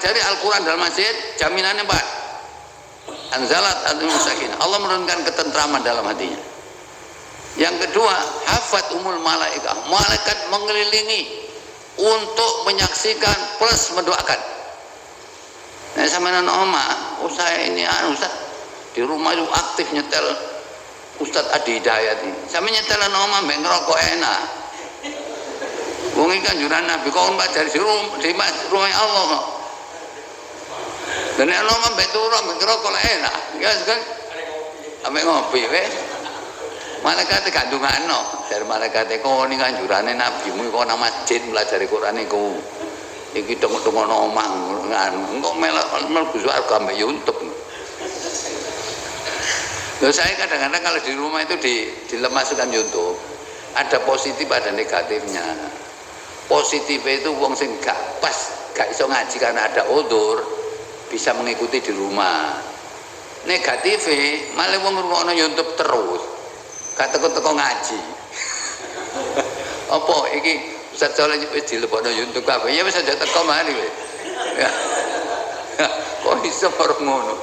mempelajari Al-Quran dalam masjid, jaminannya Pak, anzalat al-sakinah, Allah menurunkan ketentraman dalam hatinya. Yang kedua, hafat umul malaikah, malaikat mengelilingi untuk menyaksikan plus mendoakan. Nah, sama nana oma, saya ini Ustaz di rumah itu aktif nyetel Ustaz Adi Hidayat ini. Sama nyetel nana oma mbek ngerokok enak. Wong iki kanjuran Nabi kok mbajari di rumah Allah kok. Dan nana oma mbek turu mbek ngerokok enak. Ya kan ambek ngopi wis. Malaikat gak ndongakno, dari malaikat kok ini kanjurane nabimu kok nang masjid pelajari Quran iku. Iki tengok-tengok omah engko mlebu swarga mbek YouTube. Loh, saya kadang-kadang kalau di rumah itu dilemaskan YouTube, ada positif ada negatifnya. Positifnya itu wong sing gak pas, gak iso ngaji karena ada udzur, bisa mengikuti di rumah. Negatifnya malah wong ngrungokno YouTube terus, gak teko-teko ngaji. Apa iki Ustaz Soleh wis dilebokno YouTube kabeh, ya wis aja teko mari kowe. Ya. Kok iso karo ngono?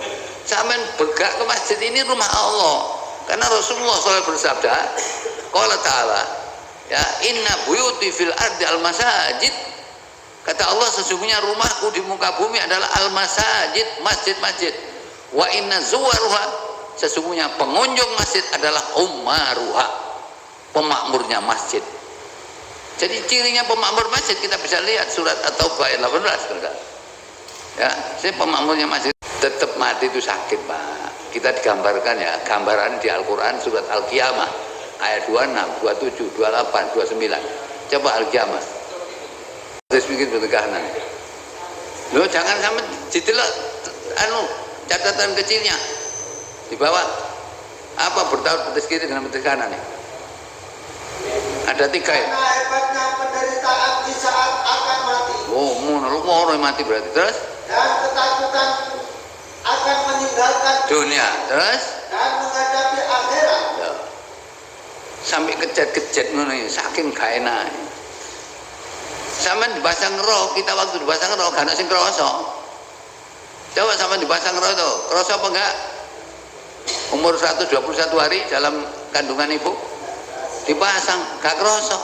Sampeyan bergerak ke masjid ini rumah Allah. Karena Rasulullah SAW bersabda, qala ta'ala, ya inna buyuti fil ardi al masajid. Kata Allah, sesungguhnya rumahku di muka bumi adalah al masajid, masjid-masjid. Wa inna zuwaruha, sesungguhnya pengunjung masjid adalah ummaruha, pemakmurnya masjid. Jadi cirinya pemakmur masjid kita bisa lihat surat At-Taubah ayat 18. Ya, saya pemakmurnya masjid. Tetap mati itu sakit Pak. Kita digambarkan ya, gambaran di Al-Quran surat Al-Qiyamah ayat 26, 27, 28, 29. Coba Al-Qiyamah. Terus bikin berteganan. Loh jangan sampai didelok catatan kecilnya di bawah. Apa bertaut betis kiri dengan betis kanan nih? Ada 3 ya? Karena hebatnya penderitaan di saat akan mati. Oh, mau mati berarti. Terus? Dan ketakutan akan meninggalkan dunia. Terus? Dan menghadapi akhirat. Ya. Sampai kejet-kejet ngono saking gak enak. Sampeyan dipasang roh, kita waktu dipasang roh gak ono sing krasa. Coba sampeyan dipasang roh to, krasa apa enggak? Umur 121 hari dalam kandungan ibu dipasang gak krasa.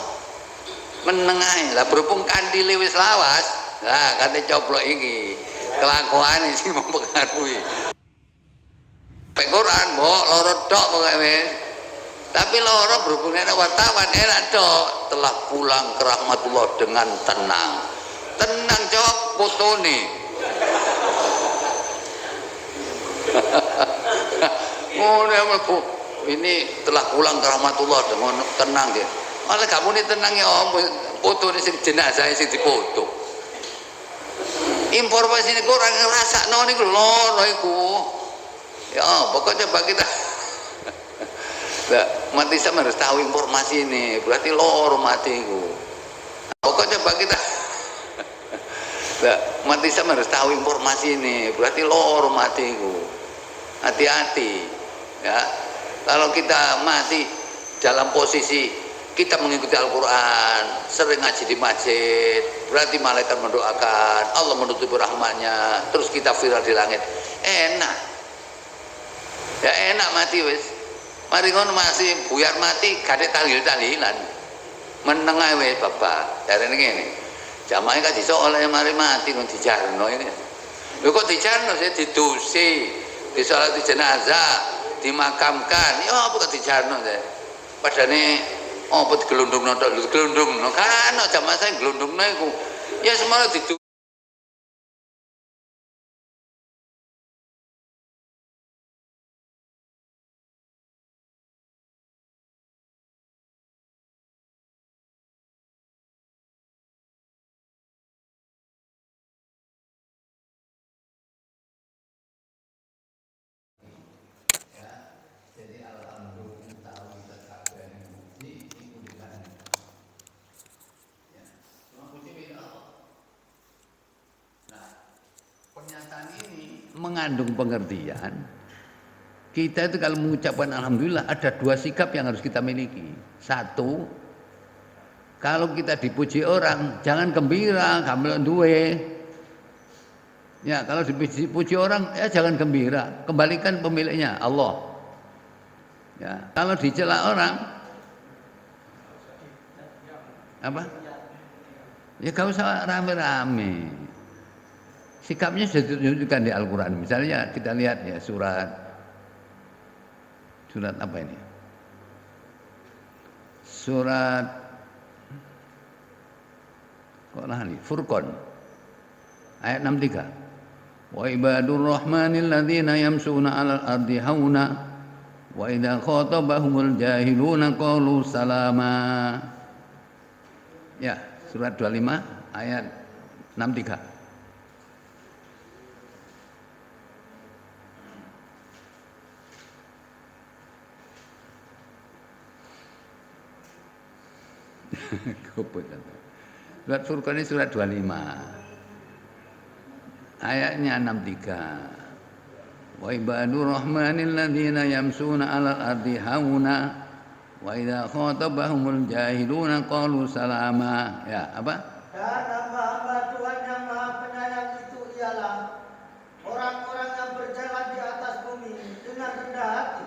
Meneng ae. Lah berhubung kandile wis lawas, lah kate coplok iki. Kelakuane sing mempengaruhi. Pek Quran mbok loro tok pokoke wis. Tapi loro berhubung nek wartawan enak tok, telah pulang ke rahmatullah dengan tenang. Tenang jawab fotone. Ngono mlebu ini telah pulang ke rahmatullah dengan tenang dia. Malah gak muni tenang ya om, fotone sing jenazah sing dipoto. Informasi ini kurang ngerasa no niku loro iku. Ya, pokoknya coba kita. Lah, mati sama harus tahu informasi ini, berarti loro mati iku. Pokoknya coba kita. Lah, mati sama harus tahu informasi ini, berarti loro mati iku. Hati-hati. Ya. Kalau kita mati dalam posisi kita mengikuti Al-Quran, sering ngaji di masjid, berarti malaikat mendoakan, Allah menutupi rahmatnya, terus kita viral di langit. Enak. Ya enak mati wis. Mari ngono masih buyar mati, gak ada tahlil-tahlilan. Meneng ae wis Bapak. Jarene ngene. Jamaah kan iso oleh mari mati kon dijarno ini. Lho kok dijarno sih didusi, disolati jenazah, dimakamkan. Ya apa kok dijarno sih? Padane apa digelundungno tok gelundungno kan ana jamaah saya gelundungno iku. Ya semono didu mengandung pengertian. Kita itu kalau mengucapkan alhamdulillah ada 2 sikap yang harus kita miliki. 1, kalau kita dipuji orang jangan gembira, gamel duwe. Ya, kalau dipuji orang ya jangan gembira, kembalikan pemiliknya Allah. Ya, kalau dicela orang apa? Ya gak usah rame-rame. Sikapnya sudah ditunjukkan di Al-Qur'an. Misalnya kita lihat ya surat apa ini? Surat kok lali? Furqan ayat 63. Wa ibadur rahmanil ladzina yamshuna 'alal ardi hauna wa idza khatabahumul jahiluna qalu salama. Ya, surat 25 ayat 63. Surat Furqan ini surat 25 ayatnya 63. Wa ibadur rahmanil ladzina yamshuna 'alal ardi hauna wa idza khatabahumul jahiluna qalu salama. Ya, apa? Dan hamba-hamba Tuhan yang Maha Penyayang itu ialah orang-orang yang berjalan di atas bumi dengan rendah hati.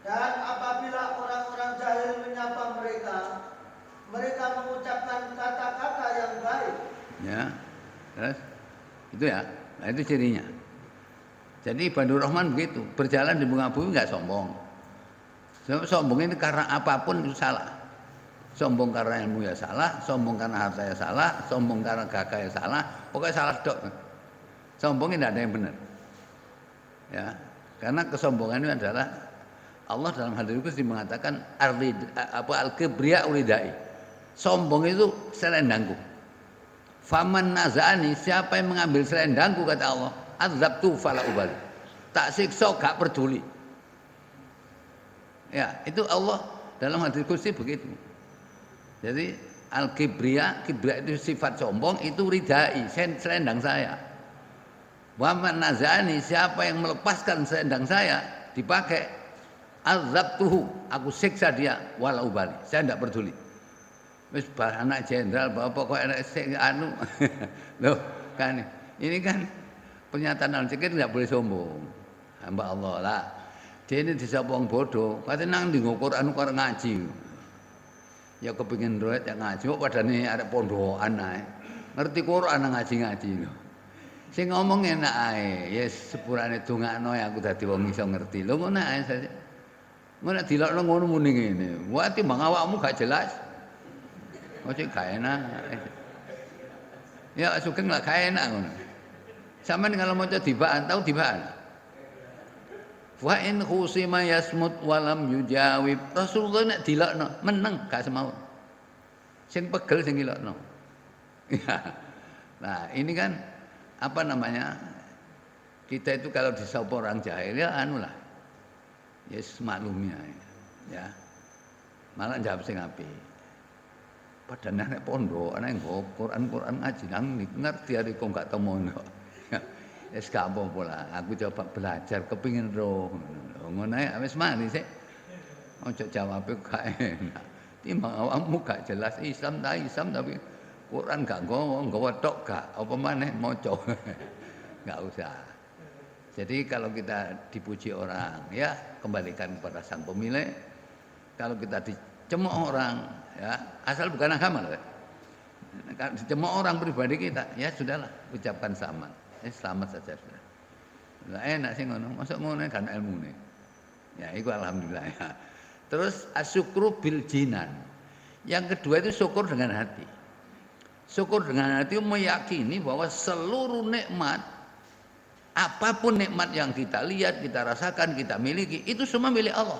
Dan apabila orang-orang jahil menyapa mereka, mereka mengucapkan kata-kata yang baik. Ya. Terus itu ya. Nah, itu cirinya. Jadi Ibadur Rahman begitu, berjalan di muka bumi enggak sombong. Sombong ini karena apapun itu salah. Sombong karena ilmu ya salah, sombong karena harta ya salah, sombong karena gagah ya salah, pokoknya salah dok. Sombong ini tidak ada yang benar. Ya, karena kesombongan itu adalah Allah dalam hadis itu mengatakan al-kibriya uridai. Sombong itu selendangku. Faman nazani, siapa yang mengambil selendangku kata Allah, azabtu fala ubali. Tak siksa gak peduli. Ya, itu Allah dalam hadis qudsi begitu. Jadi al-kibriya itu sifat sombong, itu ridai, selendang saya. Wa man nazani, siapa yang melepaskan selendang saya dipakai, azabtuhu, aku siksa dia wala ubali, saya tidak peduli. Wis anak jenderal bapak kok enak anu. Loh, kan ini kan pernyataan al-zikir tidak boleh sombong. Hamba Allah lah. Dia ini disapa wong bodoh, katanya nang di Quran kok ngaji. Ya kepingin roet yang ngaji kok padane arek pondokan ae. Ngerti Quran ngaji-ngaji lho. Sing ngomong enak ae, ya sepurane dongakno aku dadi wong iso ngerti. Lho ngono ae saja. Ngono dilokno ngono muni ngene. Wah timbang awakmu gak jelas. Oh cek gak enak. Ya sugeng lah gak enak ngono. Sampeyan kalau maca dibaan tahu dibaan. Wa in khusima yasmut walam yujawib. Rasulullah nek dilokno meneng gak semau. Sing pegel sing dilokno. Nah, ini kan apa namanya? Kita itu kalau disapa orang jahil ya anu lah. Ya maklumnya ya. Malah jawab sing apik. Padahal nek pondok ana Quran ngaji nang ngerti ari kok gak temono. Wis gak apa-apa lah, aku coba belajar kepingin roh. Ngono ae wis mari sik. Ojo jawabe gak enak. Timbang awakmu gak jelas Islam tapi Quran gak nggawa tok gak apa maneh maca. Gak usah. Jadi kalau kita dipuji orang ya kembalikan kepada sang pemilik. Kalau kita dicemooh orang ya asal bukan agama loh. Kalau dicemooh orang pribadi kita ya sudahlah ucapkan selamat. Selamat saja sudah. Lah enak sih ngono, masuk ngono kan ilmune. Ya iku alhamdulillah ya. Terus asyukru bil jinan. Yang kedua itu syukur dengan hati. Syukur dengan hati meyakini bahwa seluruh nikmat apapun nikmat yang kita lihat, kita rasakan, kita miliki itu semua milik Allah.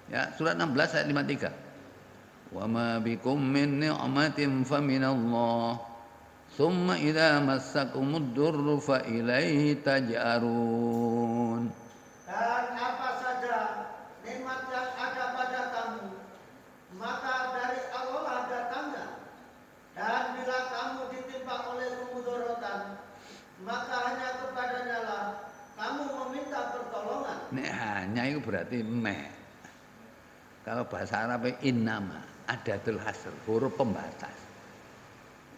Ya, surat 16 ayat 53. Wa ma bikum min ni'matin faminallah. Summa idza massakumud durru fa ilaihi taj'arun. Dan apa saja nikmat yang ada pada kamu, maka dari Allah lah datangnya. Dan bila kamu ditimpa oleh kemudorotan, maka hanya kepadanya lah kamu meminta pertolongan. Nek hanya itu berarti meh. Kalau bahasa Arab innama adatul hasr, huruf pembatas.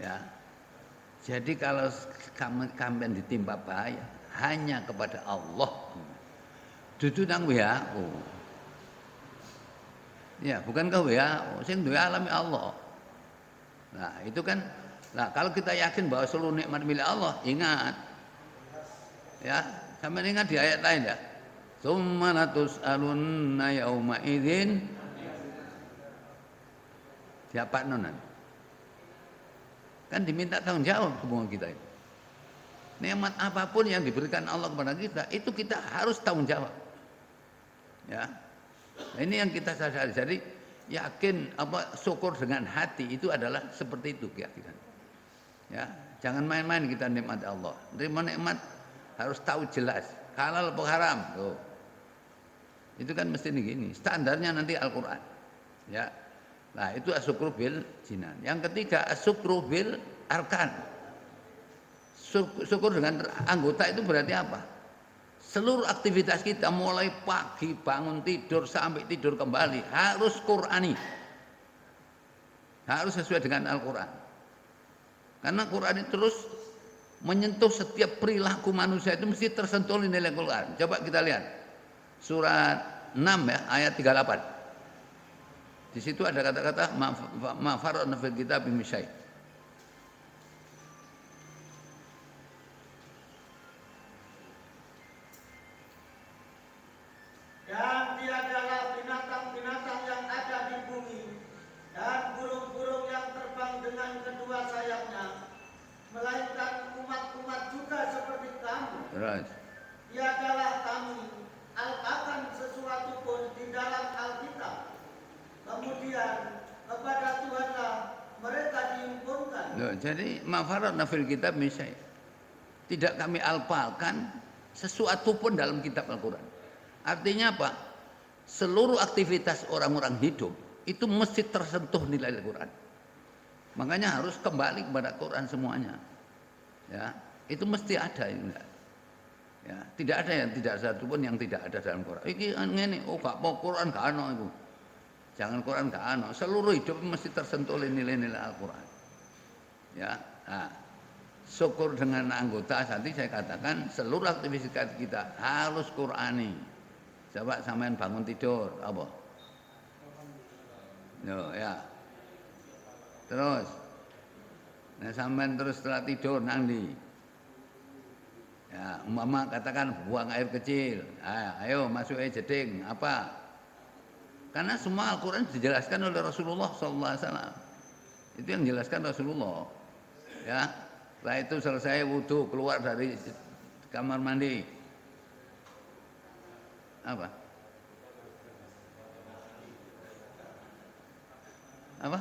Ya. Jadi kalau kalian ditimpa bahaya hanya kepada Allah. Dudu nang WHO. Ya, bukan ke WHO, sing duwe alami Allah. Nah, itu kan kalau kita yakin bahwa seluruh nikmat milik Allah, ingat. Ya, sampai ingat di ayat lain ya. Tsumma latus'alunna yauma idzin siapa nonan. Kan diminta tanggung jawab semua kita itu. Nikmat apapun yang diberikan Allah kepada kita, itu kita harus tanggung jawab. Ya. Nah, ini yang kita sadari. Jadi yakin syukur dengan hati itu adalah seperti itu keyakinan. Ya, jangan main-main kita nikmat Allah. Terima nikmat harus tahu jelas halal atau haram. Tuh. Itu kan mesti gini. Standarnya nanti Al-Qur'an. Ya. Nah, itu asyukru bil jinan. Yang ketiga asyukru bil arkan. Syukur dengan anggota itu berarti apa? Seluruh aktivitas kita mulai pagi bangun tidur sampai tidur kembali harus Qur'ani. Harus sesuai dengan Al-Qur'an. Karena Qur'an itu terus menyentuh setiap perilaku manusia itu mesti tersentuh nilai Qur'an. Coba kita lihat. Surat 6 ya, ayat 38. Di situ ada kata-kata ma farratna fil kitabi min syai'. Dan tiadalah binatang-binatang yang ada di bumi dan burung-burung yang terbang dengan kedua sayapnya, melainkan umat-umat juga seperti kamu. Terus. Tiadalah kami alpakan sesuatu pun di dalam Alkitab. Kemudian kepada Tuhanlah mereka dihimpunkan. Loh, jadi ma farratna fil kitab min syai'. Tidak kami alpalkan sesuatu pun dalam kitab Al-Qur'an. Artinya apa? Seluruh aktivitas orang-orang hidup itu mesti tersentuh nilai Al-Qur'an. Makanya harus kembali kepada Quran semuanya. Ya, itu mesti ada ini. Ya, tidak ada yang tidak satu pun yang tidak ada dalam Quran. Iki ngene, oh gak mau Quran gak ono itu. Jangan Quran gak ono, seluruh hidup mesti tersentuh nilai-nilai Al-Qur'an. Ya. Nah, syukur dengan anggota tadi saya katakan seluruh aktivitas kita harus Qur'ani. Coba sampean bangun tidur apa? Yo ya. Terus. Nah sampean terus setelah tidur nang ndi? Ya, umpama katakan buang air kecil. Ayo masuk jeding apa? Karena semua Al-Qur'an dijelaskan oleh Rasulullah SAW. Itu yang dijelaskan Rasulullah. Ya. Setelah itu selesai wudu keluar dari kamar mandi. Apa? Apa?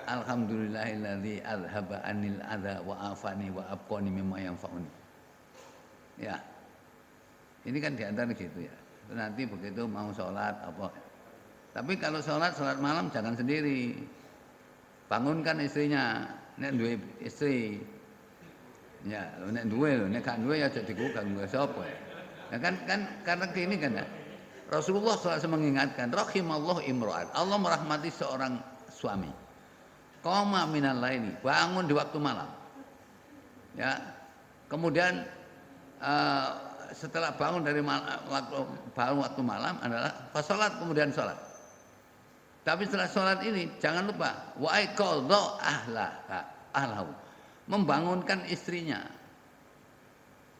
Alhamdulillahilladzi azhaba anil adza wa afani wa abqani mimma yanfa'uni. Ya. Ini kan diantara gitu ya. Nanti begitu mau sholat apa. Tapi kalau sholat malam jangan sendiri. Bangunkan istrinya. Nek duwe istri. Ya, nek duwe lho, nek gak duwe ya aja digugah sapa ya. Ya kan karena ini kan ya. Rasulullah SAW mengingatkan, rahimallahu imra'at. Allah merahmati seorang suami. Qama minal laili, bangun di waktu malam. Ya. Kemudian setelah bangun dari waktu malam adalah salat kemudian salat. Tapi setelah salat ini jangan lupa wa aiqadha ahlahu. Membangunkan istrinya.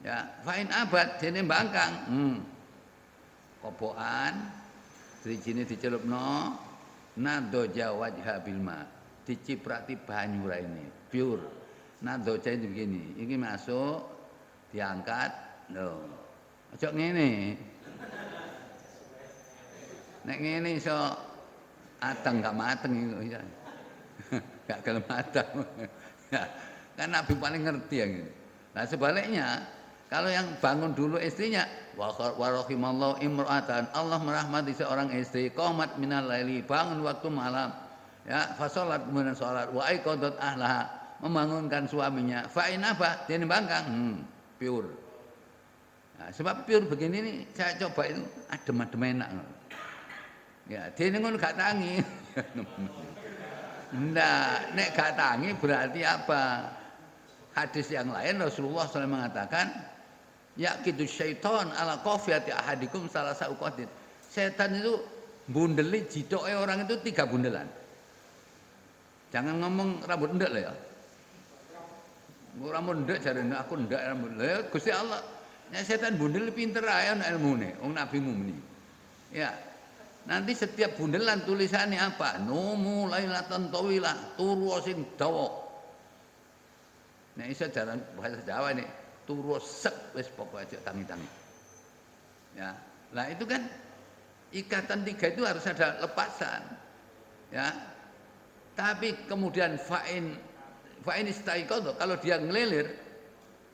Ya, fa'in abad dene mbangkang. Kobokan drijine dicelupno nadoja wajha bilma. Diciprati banyu raine, pure. Nadoja itu begini, ini masuk diangkat, lho. Aja ngene. Nek ngene iso ateng gak mateng iki. Gak gelem mateng. Ya, kan Nabi paling ngerti yang ini. Nah sebaliknya, kalau yang bangun dulu istrinya, wa rahimallahu imra'atan, Allah merahmati seorang istri, qomat minal laili, bangun waktu malam. Ya, fa salat kemudian salat, wa aiqadat ahlaha, membangunkan suaminya. Fa in apa? Dia bangkang, pure. Nah, sebab pure begini nih, saya coba itu adem-adem enak. Ya, dia ngono gak tangi. Ndak, nek gak tangi berarti apa? Hadis yang lain Rasulullah SAW mengatakan, yaqidu syaiton ala qafiyati ahadikum salah sauqatin. Setan itu bundeli jidoke orang itu 3 bundelan. Jangan ngomong rambut ndek lah ya. Rambut ndek jarene aku ndak rambut. Lah Gusti Allah, nek setan bundel pinter ae ana ilmune, wong Nabi muni. Ya. Nanti setiap bundelan tulisannya apa? Numu lailatan tawilah, turu sing dawa. Nek iso jaran bahasa Jawa nih, turu sek wis pokoke aja tangi-tangi. Ya. Lah itu kan ikatan 3 itu harus ada lepasan. Ya. Tapi kemudian fa'in istaiqadha, kalau dia ngelilir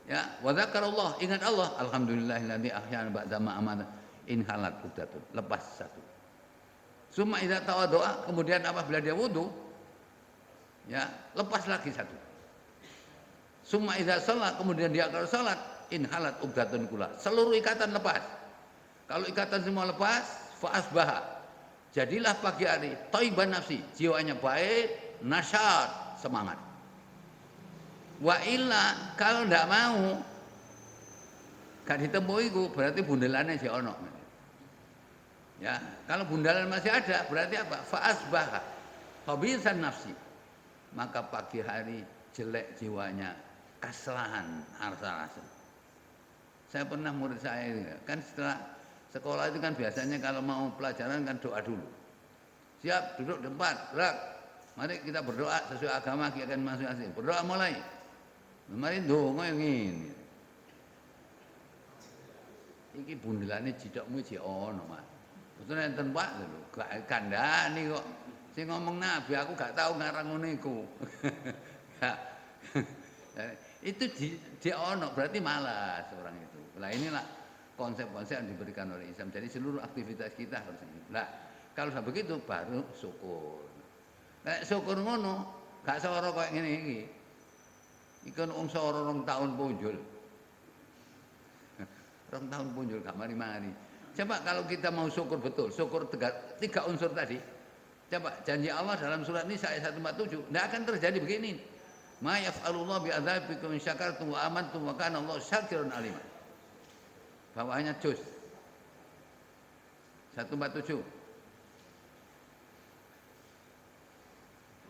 ya, wa dzakarallah, ingat Allah, alhamdulillahilladzi ahyana ba'da ma amata, in halat udatun, lepas satu. Summa idza tawaddoa, kemudian apabila dia wudu ya, lepas lagi satu. Summa idza shalat, kemudian dia kalau salat, in halat udatun kula, seluruh ikatan lepas. Kalau ikatan semua lepas, fa asbaha, jadilah pagi hari thaiban nafsi, jiwanya baik, nasyat, semangat. Wa illa, kalau ndak mau gak ditemui iku berarti bundelannya si ono. Ya, kalau bundelan masih ada berarti apa? Fa asbaha khabisan nafsi, maka pagi hari jelek jiwanya, kasalahan rasa. Saya pernah murid saya kan setelah sekolah itu kan biasanya kalau mau pelajaran kan doa dulu. Siap, duduk depan, gerak. Mari kita berdoa sesuai agama kita akan masing-masing. Berdoa mulai. Mari ndonga yang ini. Iki bundelane jidokmu iki ono, Mas. Betul enten Pak lho, gak kandhani kok. Sing ngomong Nabi aku gak tahu ngarang ngene iku. Itu di ono berarti malas orang itu. Lah inilah konsep-konsep yang diberikan oleh Islam. Jadi seluruh aktivitas kita harus ini. Nah, kalau sudah begitu baru syukur. Nek syukur ngono, gak soro koyo ngene iki. Iku wong soro 2 tahun punjul. 2 tahun punjul gak mari-mari. Coba kalau kita mau syukur betul, syukur 3 unsur tadi. Coba janji Allah dalam surat Nisa ayat 147, tidak akan terjadi begini. Ma yaf'alullah bi adzabikum in syakartum wa amantum wa kana Allah syakirun alim. Bawaannya juz 147.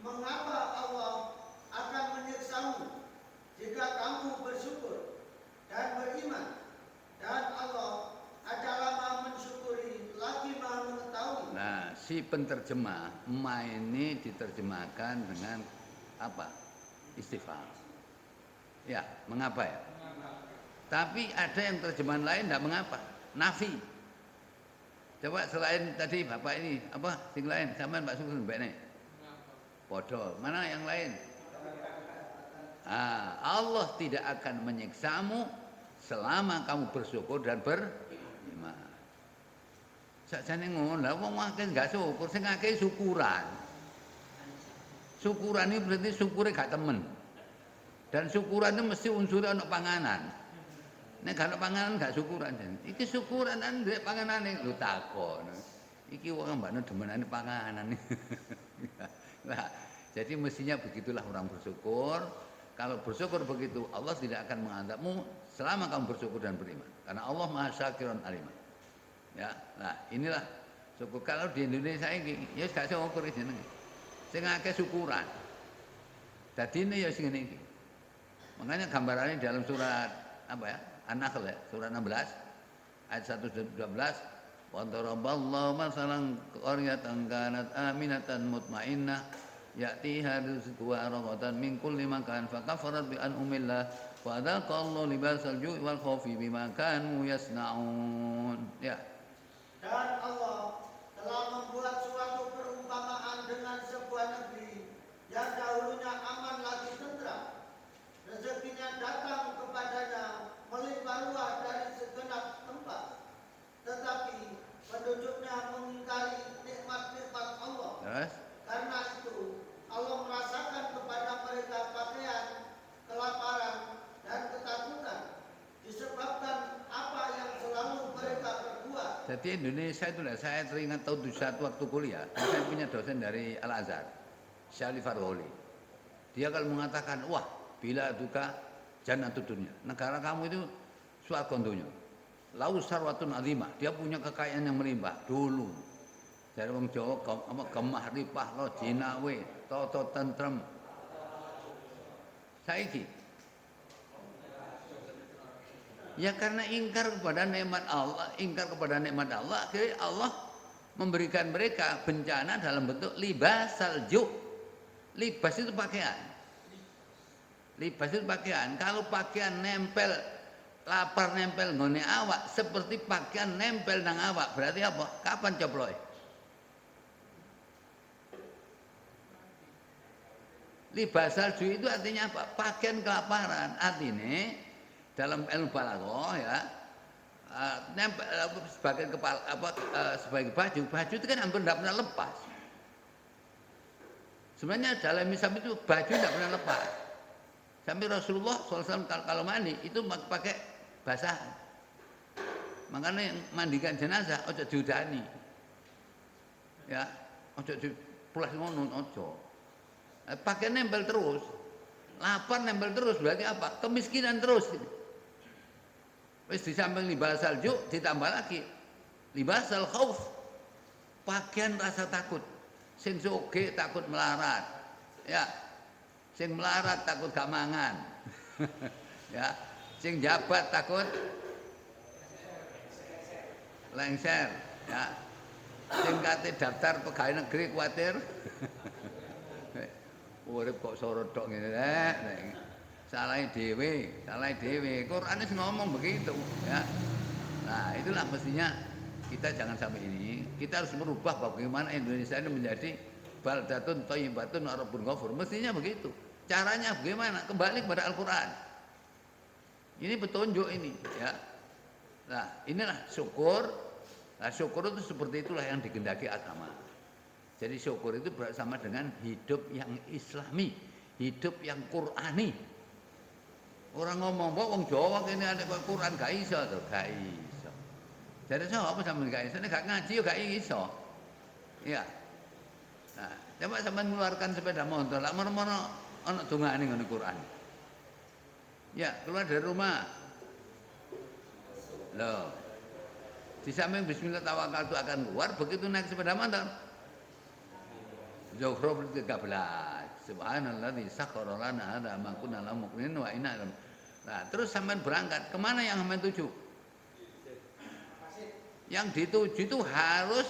Mengapa Allah akan menyiksamu jika kamu bersyukur dan beriman, dan Allah adalah Maha mensyukuri lagi Maha mengetahui. Nah, si penterjemah ini diterjemahkan dengan apa? Istighfar. Ya, mengapa ya? Tapi ada yang terjemahan lain tidak mengapa, nafi. Coba selain tadi Bapak ini apa? Sing lain, sampean Pak Sugeng mbek nek. Podo. Mana yang lain? Allah tidak akan menyiksamu selama kamu bersyukur dan beriman. Sakjane ngono, lha wong akeh gak syukur, sing akeh syukuran. Syukuran ini berarti syukure gak temen. Dan syukuran itu mesti unsurnya ana panganan. Nek gak ana panganan gak syukuran. Iki syukuran an duwe panganane lho takon. Iki wong mbakne demenane panganan. Nah, jadi mestinya begitulah orang bersyukur. Kalau bersyukur begitu, Allah tidak akan mengazabmu selama kamu bersyukur dan beriman. Karena Allah Maha Syakirun Alim. Ya, nah inilah syukur. Kalau di Indonesia ini, ya gak syukur jenenge. Sing akeh syukuran. Dadi ini ya sing ngene iki. Makanya gambarannya dalam surat apa ya? An-Nahl ya, surat 16 ayat 112. Wa daraballahu masalan qaryatan kanat aminatan mutmainnah ya'tiha rizquha ragadan min kulli makan fakafarat bi an'amillah wa dzaqallahu libasal ju'i wal khaufi bima kanu yasnaun. Ya. Dan Allah telah membuat suatu perumpamaan dengan sebuah negeri yang dahulunya aman lagi tentram. Rezekinya datang kepadanya melimpah ruah dari segenap tempat. Tetapi penduduknya mengingkari nikmat-nikmat Allah. Terus? Karena itu Allah merasakan kepada mereka pakaian, kelaparan, dan ketakutan disebabkan apa yang selalu mereka perbuat. Jadi Indonesia itu saya teringat tahun 71 waktu kuliah. Saya punya dosen dari Al Azhar, Syarif Fargholi. Dia kalau mengatakan, wah bila duka jannatud dunya, negara kamu itu swarga dunya. Lau sarwatun azimah, dia punya kekayaan yang melimpah dulu. Dari wong Jawa gemah ripah lo jinawe, toto tentrem. Saiki ya karena ingkar kepada nikmat Allah, akhirnya Allah memberikan mereka bencana dalam bentuk libas salju. Libas itu pakaian. Kalau pakaian nempel, lapar nempel nggone awak, seperti pakaian nempel nang awak, berarti apa? Kapan coploke? Libas salju itu artinya apa? Pakaian kelaparan. Artinya dalam ilmu balaghah ya, nempel sebagai kepala sebagai baju itu kan hampir tidak pernah lepas. Sebenarnya dalam Islam itu baju tidak pernah lepas. Sampai Rasulullah SAW kalau mandi itu pakai basahan. Makanya mandikan jenazah ojo diudani. Ya, ojo dipulas ngono ojo. Pakai nempel terus. Lapar nempel terus berarti apa? Kemiskinan terus. Wis di samping libas salju ditambah lagi libasal khauf. Pakaian rasa takut. Sing soge takut melarat. Ya. Sing melarat takut gak mangan. Ya. Sing jabat takut lengser, ya. Sing kate daftar pegawai negeri kuatir urip kok sorot tok ngene rek. Salahe dhewe. Quran wis ngomong begitu, ya. Nah, itulah mestinya kita jangan sampai ini. Kita harus merubah bagaimana Indonesia ini menjadi baldatun thayyibatun wa rabbun ghafur. Mestinya begitu. Caranya bagaimana? Kembali kepada Al-Qur'an. Ini petunjuk ini, ya. Nah, inilah syukur. Nah, syukur itu seperti itulah yang dikehendaki agama. Jadi syukur itu bersama dengan hidup yang islami, hidup yang Qur'ani. Orang ngomong, wong Jawa kene ada Quran gak iso to, gak iso. Jadi apa sampean gak iso? Nek gak ngaji yo gak iso. Iya. Nah, coba sampean mengeluarkan sepeda motor, lak mono-mono ana dongane ngene Quran. Ya, keluar dari rumah. Loh. Di samping bismillah tawakkaltu akan keluar, begitu naik sepeda motor. Zukhruf 13. Subhanalladzi sakhkhara lana hadza ma kunna lahu muqrinin wa inna. Nah, terus sampean berangkat, kemana yang sampean tuju? Yang dituju itu harus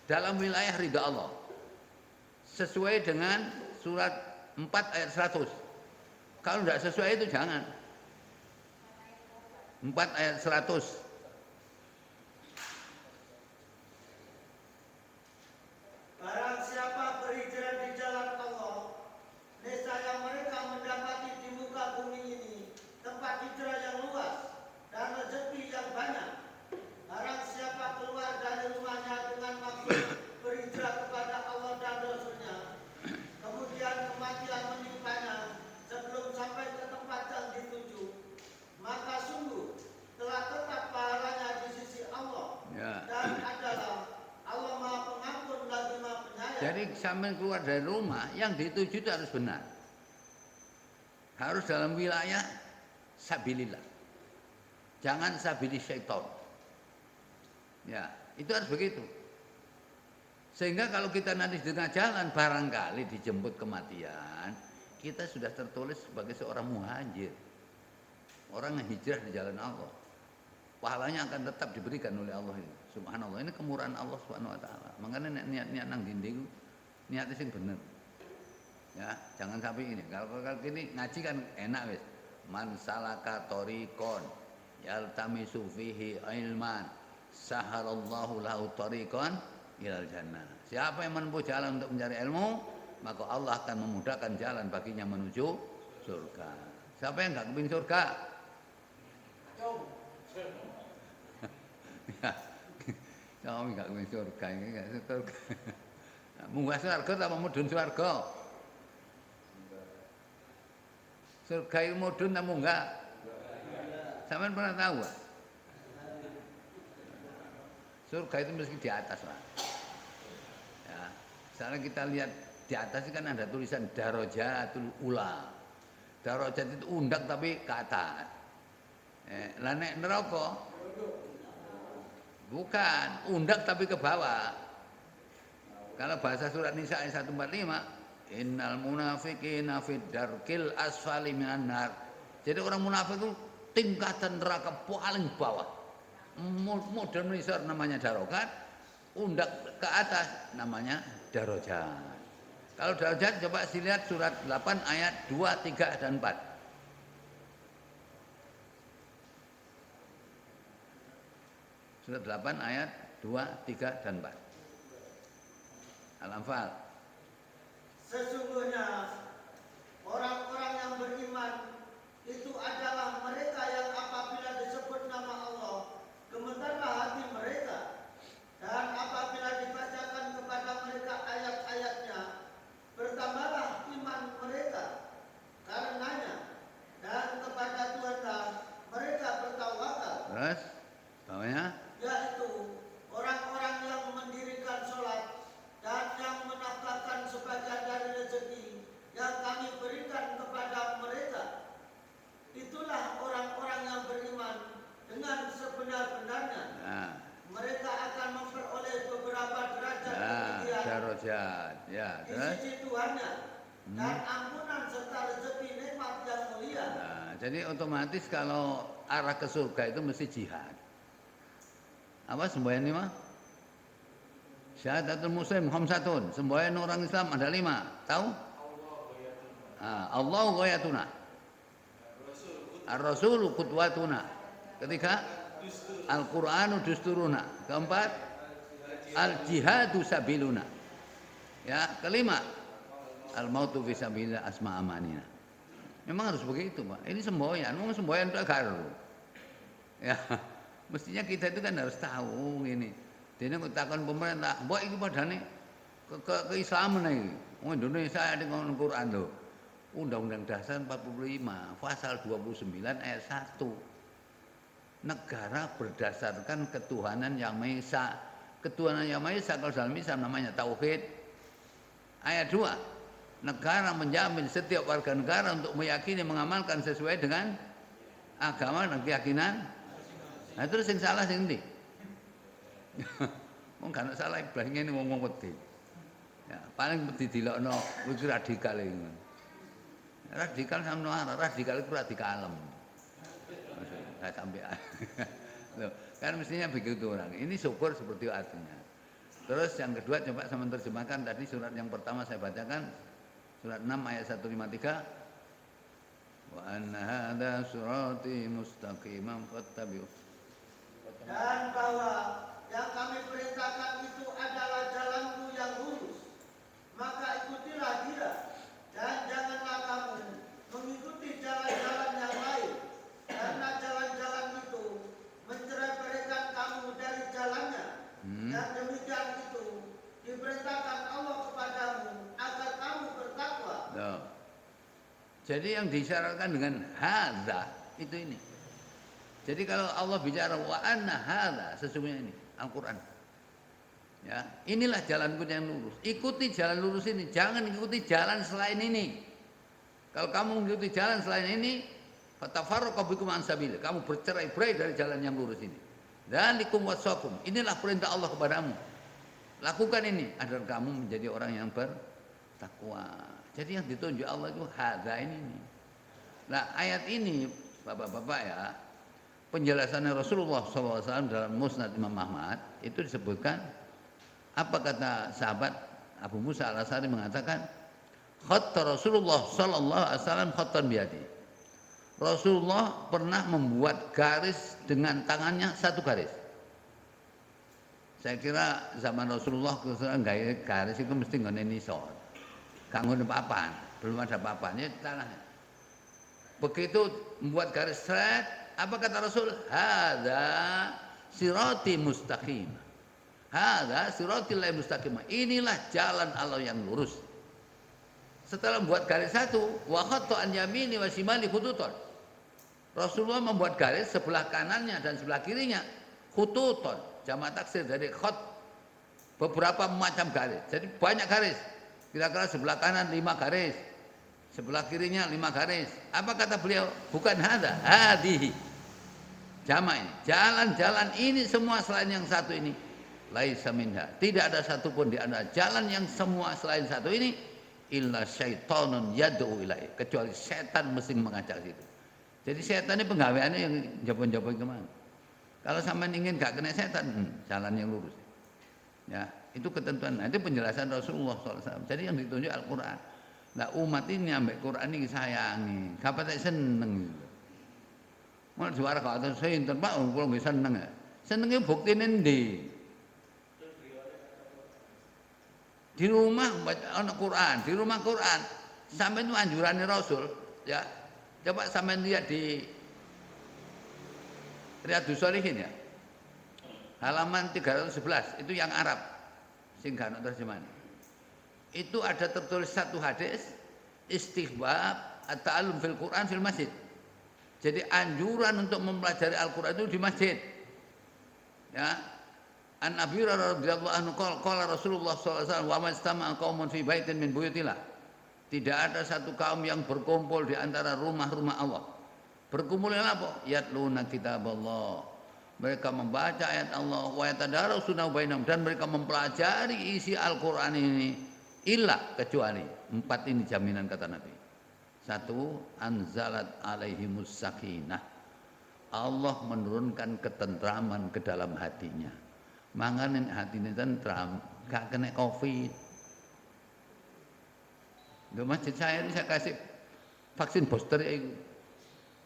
dalam wilayah ridha Allah. Sesuai dengan surat 4 ayat 100. Kalau tidak sesuai itu jangan. 4 ayat 100. Barang siapa berhijrah di jalan Allah, niscaya mereka mendapati di muka bumi ini tempat hijrah yang luas dan rezeki yang banyak. Barang siapa keluar dari rumahnya dengan maksud berhijrah kepada Allah dan Rasul-Nya, kemudian kematian menimpanya sebelum sampai ke tempat yang dituju, maka sungguh telah tetap pahalanya di sisi Allah, ya. Dan adalah Allah Maha Pengampun lagi Maha Penyayang. Jadi sampai keluar dari rumah, yang dituju itu harus benar. Harus dalam wilayah sabilillah. Jangan sabilis syaitan. Ya, itu harus begitu. Sehingga kalau kita nanti di tengah jalan barangkali dijemput kematian, kita sudah tertulis sebagai seorang muhajir. Orang yang hijrah di jalan Allah. Pahalanya akan tetap diberikan oleh Allah ini. Subhanallah, ini kemurahan Allah Subhanahu wa taala. Makanya niat-niat nang dinding niatnya sing bener. Ya, jangan sampai ini. Kalau gini ngaji kan enak wis. Man salaka tariqon yaltamisu fihi ilman sahalallahu lahu tariqan ilal jannah. Siapa yang menempuh jalan untuk mencari ilmu, maka Allah akan memudahkan jalan baginya menuju surga. Siapa yang enggak kepingin surga? Ya. Kamu enggak kepingin surga, enggak surga. Munggah surga apa mudhun surga? Surga itu mudhun apa munggah? Sampean pernah tahu gak? Surga itu mesti di atas lah. Ya, misalnya kita lihat di atas kan ada tulisan Darajatul Ula. Darajat itu undak tapi ke atas. Lah nek neraka bukan undak tapi ke bawah. Kalau bahasa surat Nisa ayat 145, innal munafiqina fid darkil asfali minan nar. Jadi orang munafik itu tingkatan neraka paling bawah. Modern Indonesia namanya darokat, undak ke atas namanya darajat. Kalau darajat coba dilihat surat 8 ayat 2, 3 dan 4. Surat 8 ayat 2, 3 dan 4. Al-Anfal. Sesungguhnya orang-orang yang beriman itu adalah mereka yang apabila disebut nama Allah gemetarlah hati mereka, dan apabila dibacakan kepada mereka ayat-ayatnya bertambahlah iman mereka karenanya, dan kepada Tuhanlah mereka bertawakal. Terus bawahnya, yaitu orang-orang yang mendirikan sholat dan yang menafkahkan sebagian dari rezeki yang kami berikan kepada mereka. Itulah orang-orang yang beriman dengan sebenar-benarnya. nah, Mereka akan memperoleh beberapa derajat nah darajat, ya di terus. sisi Tuhannya dan ampunan serta rezeki nikmat yang mulia. Nah, jadi otomatis kalau arah ke surga itu mesti jihad. Apa semboyan 5? Syahadatul muslim khamsatun. Semboyan orang Islam ada 5. Tahu? Allahu ghayatuna. Ar-Rasulu qudwatuna. Ketiga, Al-Qur'anu dusturuna. Keempat, Al-jihadu sabiluna. Ya, kelima, Al-mautu fi sabilillah asma amanina. Memang harus begitu, Pak. Ini semboyan, mau semboyan tak garu. Ya, mestinya kita itu kan harus tahu ini. Dene kok takon pemerintah, mbok iki padane keislaman iki. Wong Indonesia ada ngomong Quran lho. Undang-Undang Dasar 45, pasal 29 ayat 1. Negara berdasarkan ketuhanan yang Maha Esa. Ketuhanan yang Maha Esa kalau dalam Islam namanya tauhid. Ayat 2. Negara menjamin setiap warga negara untuk meyakini mengamalkan sesuai dengan agama dan keyakinan. Nah terus yang salah sing ndi? Wong gak salah iblah ngene wong wedi. Ya, paling wedi dilokno kuwi radikal iki. Radikal sama radikal itu radikalem. Enggak sampai. Loh, kan mestinya begitu orang. Ini syukur seperti itu artinya. Terus yang kedua coba saya menerjemahkan tadi surat yang pertama saya bacakan surat 6 ayat 153. Wa anna hadza sirati mustaqiman fattabi'u. Dan bahwa yang kami perintahkan itu adalah jalanku yang lurus, maka ikutilah dia, dan janganlah kamu mengikuti jalan-jalan yang lain, karena jalan-jalan itu mencerai-beraikan kamu dari jalannya. Dan demikian itu diperintahkan Allah kepadamu agar kamu bertakwa. Loh. Jadi yang disyaratkan dengan hadza itu ini. Jadi kalau Allah bicara wa anna hadza sesungguhnya ini Al-Qur'an. Ya, inilah jalanku yang lurus. Ikuti jalan lurus ini, jangan ikuti jalan selain ini. Kalau kamu mengikuti jalan selain ini, fatafarraqu bikum an sabil. Kamu bercerai-berai dari jalan yang lurus ini. Dzalikum wasaqum. Inilah perintah Allah kepadamu. Lakukan ini agar kamu menjadi orang yang bertakwa. Jadi yang ditunjuk Allah itu hadza ini. Nah, ayat ini Bapak-bapak ya, penjelasannya Rasulullah SAW dalam Musnad Imam Ahmad itu disebutkan apa kata sahabat Abu Musa Al-Asy'ari mengatakan khatta Rasulullah sallallahu alaihi wasallam khattan biyadi. Rasulullah pernah membuat garis dengan tangannya satu garis. Saya kira zaman Rasulullah nggak garis itu mesti nggone nisor. Kanggo papan, belum ada papannya tanahnya. Begitu membuat garis seret, apa kata Rasul? Hadza sirati mustaqim. Hadza siratil mustaqim. Inilah jalan Allah yang lurus. Setelah membuat garis satu, wa khatta an yamini wa shimali khututan. Rasulullah membuat garis sebelah kanannya dan sebelah kirinya khututan. Jamak taksir dari khat, beberapa macam garis. Jadi banyak garis. Kira-kira sebelah kanan 5 garis, sebelah kirinya 5 garis. Apa kata beliau? Bukan hadza, hadihi. Jama' ini. Jalan-jalan ini semua selain yang satu ini laisa minha. Tidak ada satupun di antara jalan yang semua selain satu ini illa syaitonun yad'u ilaihi. Kecuali setan mesti mengajak situ. Jadi setan ini penggaweannya yang jabon-jabon kemana? Kalau sampean ingin gak kena setan, jalan yang lurus. Ya, itu ketentuan. Nah, itu penjelasan Rasulullah SAW. Jadi yang ditunjuk Al-Quran. Nah, umat ini ambek Quran ini sayangi. Kapan tak seneng. Mau juara kau atas saya inter Pak, kalau nggak seneng ya. Senengnya bukti nendi. Di rumah baca anak Quran, di rumah Quran. Sampai itu anjurannya Rasul, ya. Coba sampai lihat di Riyadhus Shalihin ya. Halaman 311 itu yang Arab. Sehingga terjemahan. Itu ada tertulis satu hadis istihbab at-ta'allum fil Quran fil masjid. Jadi anjuran untuk mempelajari Al-Qur'an itu di masjid. Ya. An Abi Hurairah radhiyallahu anhu qala Rasulullah sallallahu alaihi wasallam wa mastama'a qaumun fi baitin min buyutillah. Tidak ada satu kaum yang berkumpul di antara rumah-rumah Allah. Berkumpulnya apa? Yatluna kitaballah. Mereka membaca ayat Allah wa yatadarasuna bainahum dan mereka mempelajari isi Al-Qur'an ini illa kecuali 4 ini jaminan kata Nabi. 1, anzalat alaihimus sakinah. Allah menurunkan ketentraman ke dalam hatinya. Manganin hatinya tentram, gak kena Covid. Di masjid saya ini saya kasih vaksin booster itu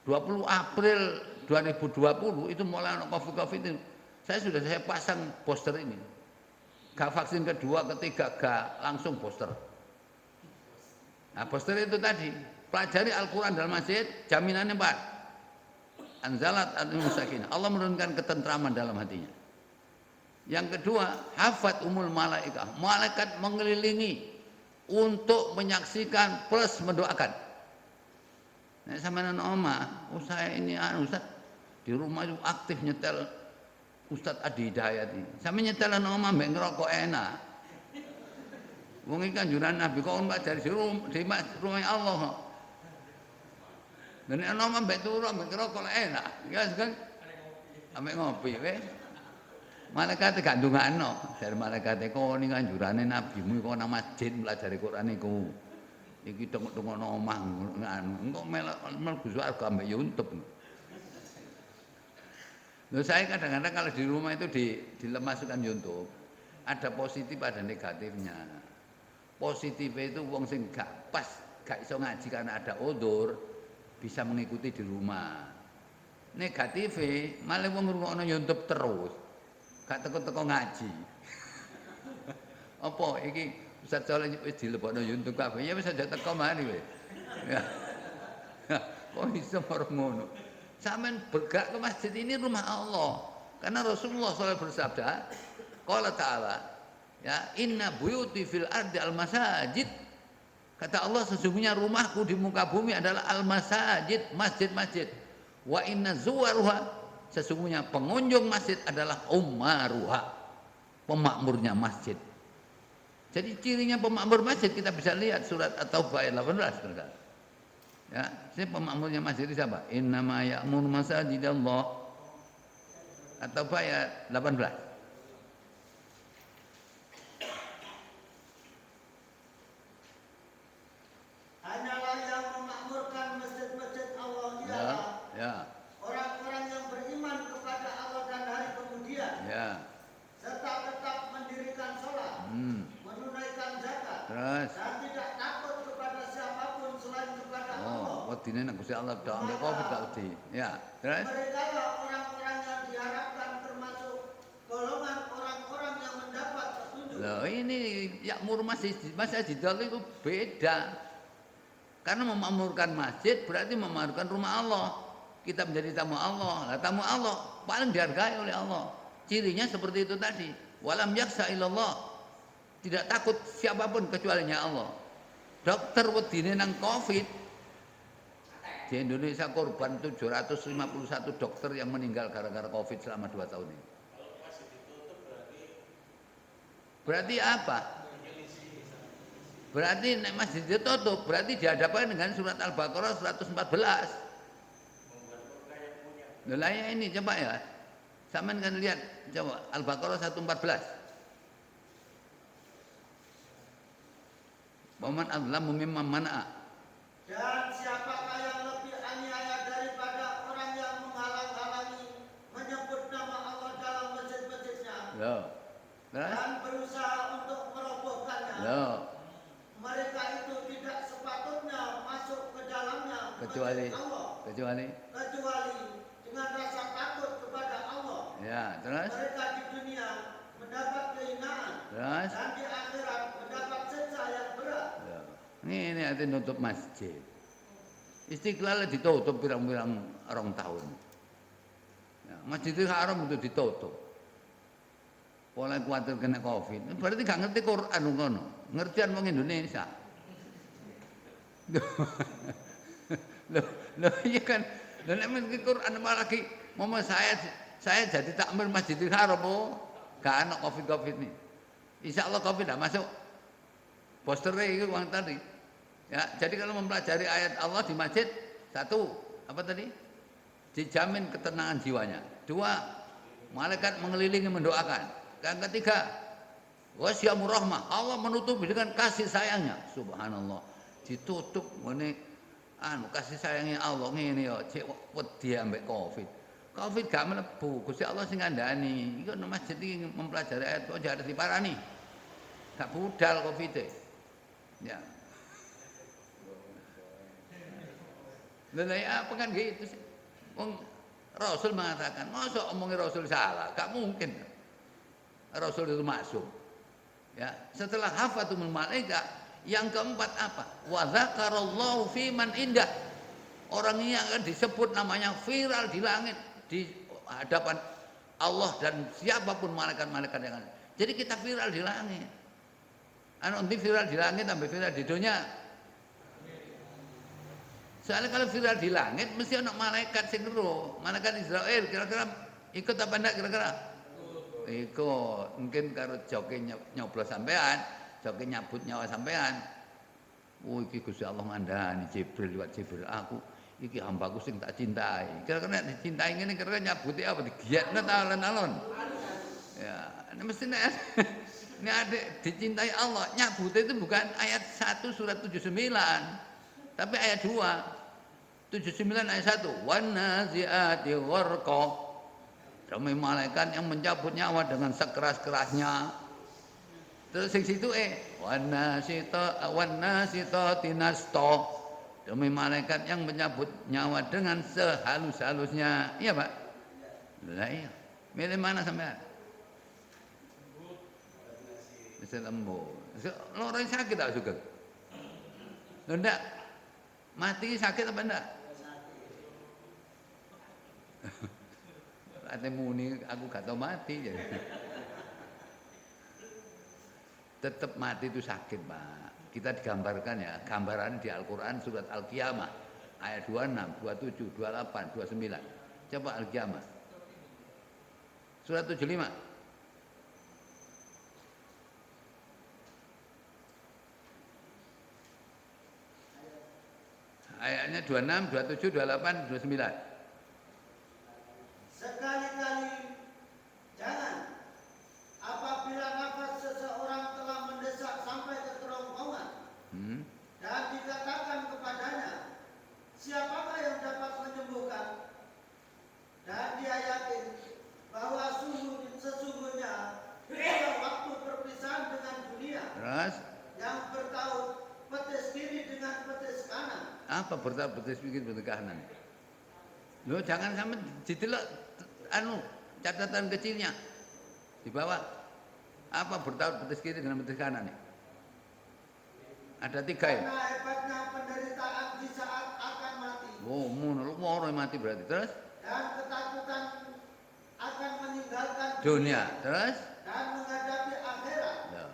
20 April 2020 itu mulai anak COVID itu saya pasang booster ini. Gak vaksin kedua, ketiga gak langsung booster. Nah booster itu tadi pelajari Al-Quran dalam masjid, jaminannya 4. Anzalat al-musakinah. Allah menurunkan ketentraman dalam hatinya. Yang kedua, hafat umul malaikah. Malaikat mengelilingi untuk menyaksikan plus mendoakan. Nah, sama anak oma, saya ini Ustaz di rumah itu aktif nyetel Ustaz Adi Hidayat ini. Sama nyetel anak oma mbek ngerokok enak. Wong iki kanjuran Nabi kok mbak dari rumah Allah kok. Dan anak oma mbek turu mbek ngerokok enak. Ya kan? Ambek ngopi weh. Malaikat gak ndongakno, dari malaikat kok ini kanjurane nabimu kok nang masjid pelajari Quran iku. Iki tengok-tengokno omah engko mlebu swarga ambek YouTube. Loh saya kadang-kadang kalau di rumah itu dilemaskan YouTube, ada positif ada negatifnya. Positifnya itu wong sing gak pas, gak iso ngaji karena ada udzur, bisa mengikuti di rumah. Negatifnya malah wong ngrungokno YouTube terus. Gak teko-teko ngaji. Apa iki Ustaz Saleh wis dilebokno YouTube kabeh. Ya wis aja teko mari kowe. Ya. Kok iso ora ngono. Sampeyan bergerak ke masjid ini rumah Allah. Karena Rasulullah SAW bersabda, qala ta'ala, ya, inna buyuti fil ardi al-masajid. Kata Allah sesungguhnya rumahku di muka bumi adalah al-masajid, masjid-masjid. Wa inna zuwaruha sesungguhnya pengunjung masjid adalah ummaruha, pemakmurnya masjid. Jadi cirinya pemakmur masjid kita bisa lihat surat At-Taubah ayat 18. Ya, ini pemakmurnya masjid itu siapa? Innama ya'muru masajidallah. At-Taubah ayat 18. Hanyalah yang memakmurkan masjid-masjid Allah ialah ya. orang-orang yang beriman kepada Allah dan hari kemudian, Ya. serta tetap mendirikan sholat, menunaikan zakat, Terus. dan tidak takut kepada siapapun selain kepada Allah. Wedine nek Gusti Allah tok ambek Covid gak wedi. Ya. Terus. Mereka lah orang-orang yang diharapkan termasuk golongan orang-orang yang mendapat petunjuk. Loh ini yakmur masjid itu beda. Karena memakmurkan masjid berarti memakmurkan rumah Allah. Kita menjadi tamu Allah. Nah, tamu Allah paling dihargai oleh Allah. Cirinya seperti itu tadi. Walam yaksa illallah. Tidak takut siapapun kecualinya Allah. Dokter wedine nang Covid. Di Indonesia korban 751 dokter yang meninggal gara-gara Covid selama 2 tahun ini. Berarti apa? Berarti nek masjid ditutup, berarti dihadapkan dengan surat Al-Baqarah 114. Loh lah ya ini coba ya. Sampean kan lihat coba Al-Baqarah 114. Waman adzlamu mimman mana'a. Dan siapakah yang lebih aniaya daripada orang yang menghalang-halangi menyebut nama Allah dalam masjid-masjidnya Loh. Terus? dan berusaha untuk merobohkannya. Loh. Mereka itu tidak sepatutnya masuk ke dalamnya Kecuali masjid Allah kecuali dengan rasa takut kepada Allah. ya, terus? Mereka di dunia mendapat kehinaan Terus? dan di akhirat mendapat siksa yang berat. Ya. Ini ati nutup masjid. Istiqlal ditutup pirang-pirang rong tahun. Ya, Masjidil Haram itu ditutup. Mulai kuatir kena Covid. Berarti gak ngerti Quran ngono. Ngertian wong Indonesia. Loh iya kan. Lah nek ngerti Quran apalagi momo saya jadi takmir Masjidil Haram gak ana Covid nih. Insyaallah Covid tidak masuk. Posternya itu uang tadi. Ya, jadi kalau mempelajari ayat Allah di masjid, satu, apa tadi? Dijamin ketenangan jiwanya. Dua, malaikat mengelilingi mendoakan. Yang ketiga, wasyamur rahmah. Allah menutupi dengan kasih sayangnya. Subhanallah. Ditutup ngene kasih sayangnya Allah ngene ya, cek wedi ambek Covid. Covid gak mlebu, Gusti Allah sing ngandani. Iku nang masjid iki mempelajari ayat kok harus diparani. Gak budal Covid e. Ya. Lah ya apa kan gitu sih. Wong Rasul mengatakan, masa omongin Rasul salah? Gak mungkin. Rasul itu masuk. Ya, setelah hafatumul malaika, yang keempat apa? Wa dzakarallahu fi man indah. Orang ini akan disebut namanya viral di langit di hadapan Allah dan siapapun malaikat-malaikat yang ada. Jadi kita viral di langit. Nanti viral di langit sampai viral di dunia. Soalnya kalau viral di langit mesti ada malaikat sing ero, malaikat Israel kira-kira ikut apa enggak kira-kira? Ikut. Mungkin karo joke nyoblos sampean, joke nyabut nyawa sampean. Oh iki Gusti Allah ngandani Jibril liwat Jibril aku iki hambaku sing tak cintai. Kira-kira nek dicintai ngene kira-kira nyabuti apa digiatne ta alon-alon. Ya, ini mesti nek ini adik dicintai Allah, nyabut itu bukan ayat 1 surat 79. Tapi ayat 2 79 ayat 1 wan naziati gharqa. Demi malaikat yang mencabut nyawa dengan sekeras-kerasnya. Terus sing situ wan nasitati nasta. Demi malaikat yang mencabut nyawa dengan sehalus-halusnya. Iya, Pak? Lah iya. Milih mana sampean? Bisa lembut. Lorong sakit tak juga? Enggak. Mati sakit apa enggak? Ate muni aku gak tau mati jadi. Tetap mati itu sakit, Pak. Kita digambarkan ya, gambaran di Al-Qur'an surat Al-Qiyamah ayat 26, 27, 28, 29. Coba Al-Qiyamah. Surat 75. Ayatnya 26, 27, 28, 29. Sekali-kali jangan apabila nafas seseorang telah mendesak sampai ke kerongkongan dan dikatakan kepadanya, siapakah yang dapat menyembuhkan? Dan dia yakin bahwa sesungguhnya pada waktu perpisahan dengan dunia Terus yang bertaut petis kiri dengan petis kanan. apa bertaut betis pikir betis kanan? Lo jangan sampai didelok catatan kecilnya di bawah. Apa bertaut betis kiri dengan betis kanan nih? Ada 3 ya? Karena hebatnya penderitaan di saat akan mati. Oh, mau mati berarti. Terus? Dan ketakutan akan meninggalkan Dunia. Terus? dan menghadapi akhirat. Ya.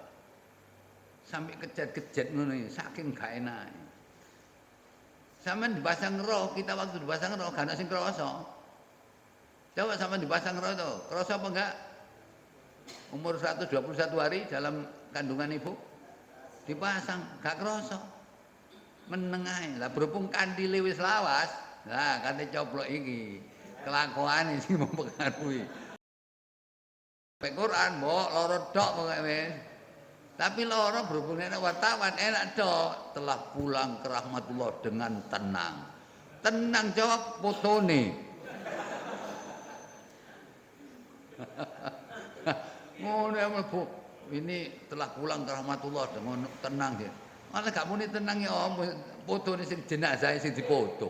Sampai kejet-kejet ngono iki, saking gak enak. Sampeyan dipasang roh, kita waktu dipasang roh gak ana sing krasa. Coba sampeyan dipasang roh to, krasa apa enggak? Umur 121 hari dalam kandungan ibu dipasang gak krasa. Meneng ae. Lah berhubung kandile wis lawas, lah kate coplok iki. Kelakuane sing mempengaruhi. Nek Quran mbok loro tok pokoke wis. Tapi loro berhubung nek wartawan enak tok, telah pulang ke rahmatullah dengan tenang. Tenang jawab fotone. Ngono mlebu. Ini telah pulang ke rahmatullah dengan tenang dia. Malah gak muni tenang ya om, fotone sing jenazah sing dipoto.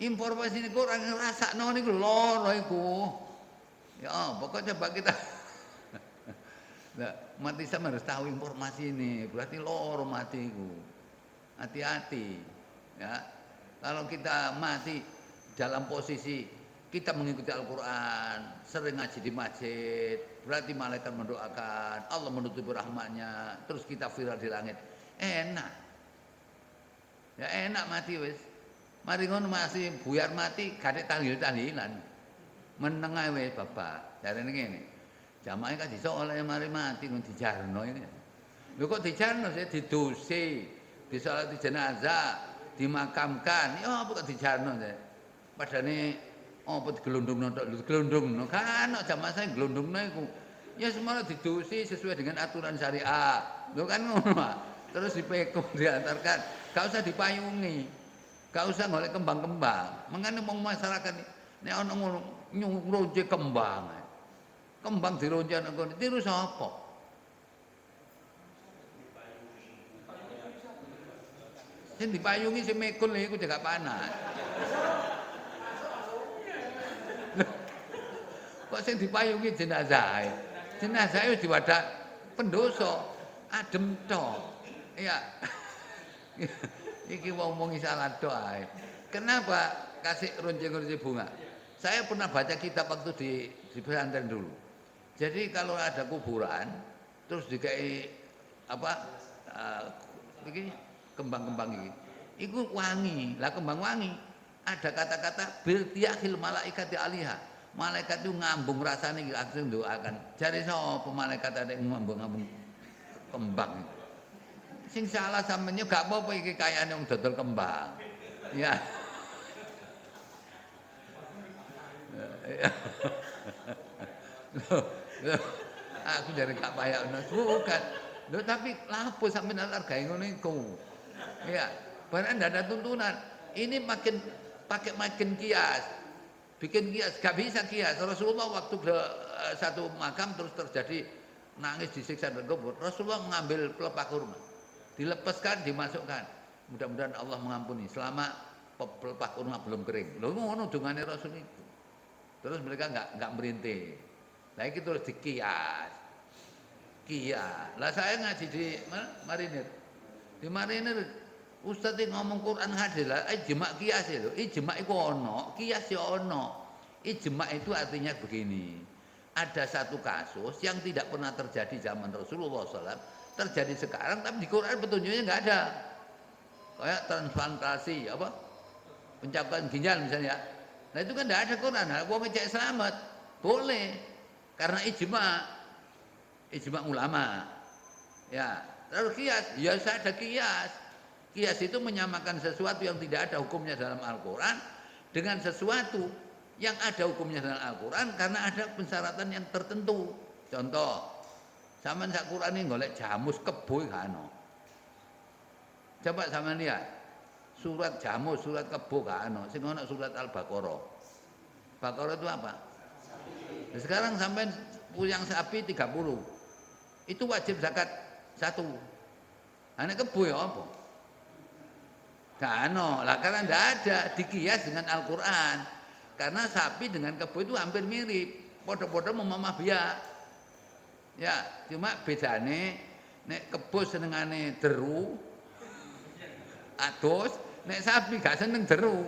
Informasi ini Quran ngrasakno niku loro iku. Ya, pokoknya coba kita nah, mati sama harus tahu informasi ini, berarti loro mati itu. Hati-hati. Ya. Kalau kita mati dalam posisi kita mengikuti Al-Quran, sering ngaji di masjid, berarti malaikat mendoakan, Allah menutupi rahmatnya, terus kita viral di langit. Enak. Ya enak mati wis. Mari ngono masih buyar mati, gak tahlil-tahlilan. Meneng ae wis bapak. Jarene ngene. Jamaah kan iso oleh mari mati ngono dijarno ini. Lho kok dijarno sih didosi, disolati jenazah, dimakamkan. Ya apa kok dijarno sih? Padane apa digelundungno tok digelundungno kan ana jamaah saya gelundungno iku. Ya semono didosi sesuai dengan aturan syariat. Lho kan ngono. Terus dipekuk diantarkan, gak usah dipayungi. Gak usah golek kembang-kembang. Mengane wong masyarakat nek ana ngono nyuronce kembang. Kembang dironce nang kono tiru sapa? Sing dipayungi sing mekul iku gak panas. Kok sing dipayungi jenazah. Jenazah wis diwadak pendosa, adem tok. Iya. Iki wong-wong salah tok ae. Kenapa kasih ronce-ronce bunga? Saya pernah baca kitab waktu di pesantren dulu. Jadi kalau ada kuburan terus dikai apa iki kembang-kembang iki. Iku wangi. Lah kembang wangi ada kata-kata birtiahil malaikati alihah. Malaikat itu ngambung rasane iki langsung doakan. Jare sapa malaikat ada ngambung-ngambung kembang. Sing salah sampeyan gak apa-apa iki kayane wong dodol kembang. Ya. Loh, aku dari gak payah bukan. Loh tapi lapo sampeyan hargae ngono iku. Iya, barang ndak ada tuntunan. Ini makin kias. Bikin kias, gak bisa kias. Rasulullah waktu ke satu makam terus terjadi nangis disiksa dan kubur. Rasulullah mengambil pelepah kurma. Dilepaskan, dimasukkan. Mudah-mudahan Allah mengampuni selama pelepah kurma belum kering. Loh ngono dungane Rasul itu. Terus mereka enggak merintih. Nah itu terus dikias. Kias. Lah saya ngaji di Marinir. Di Marinir Ustaz ngomong Quran hadis lah, ijma' kias itu. Ijma' itu ono, kias ya ono. Ijma' itu artinya begini. Ada satu kasus yang tidak pernah terjadi zaman Rasulullah SAW, terjadi sekarang, tapi di Quran petunjuknya nggak ada. Kayak transplantasi, apa? Pencabutan ginjal misalnya. Nah itu kan tidak ada Quran. Nah, gua ngecek selamat, boleh, karena ijma' ulama. Ya, lalu kias, ya saya ada kias. Kias itu menyamakan sesuatu yang tidak ada hukumnya dalam Al-Quran dengan sesuatu yang ada hukumnya dalam Al-Quran karena ada persyaratan yang tertentu. Contoh, sampean sak Quran ini golek jamus kebo gak ono. Coba sampean lihat. Surat jamus, surat kebo gak ono. Sing ono surat Al-Baqarah. Baqarah itu apa? Nah, sekarang sampean punya sapi 30. Itu wajib zakat 1. Ane kebo ya apa? Kano, lah karena tidak ada dikias dengan Al-Quran. Karena sapi dengan kebo itu hampir mirip, podo-podo memamah biak. Ya, cuma bedane nek kebo senengane deru, adus, nek sapi gak seneng deru.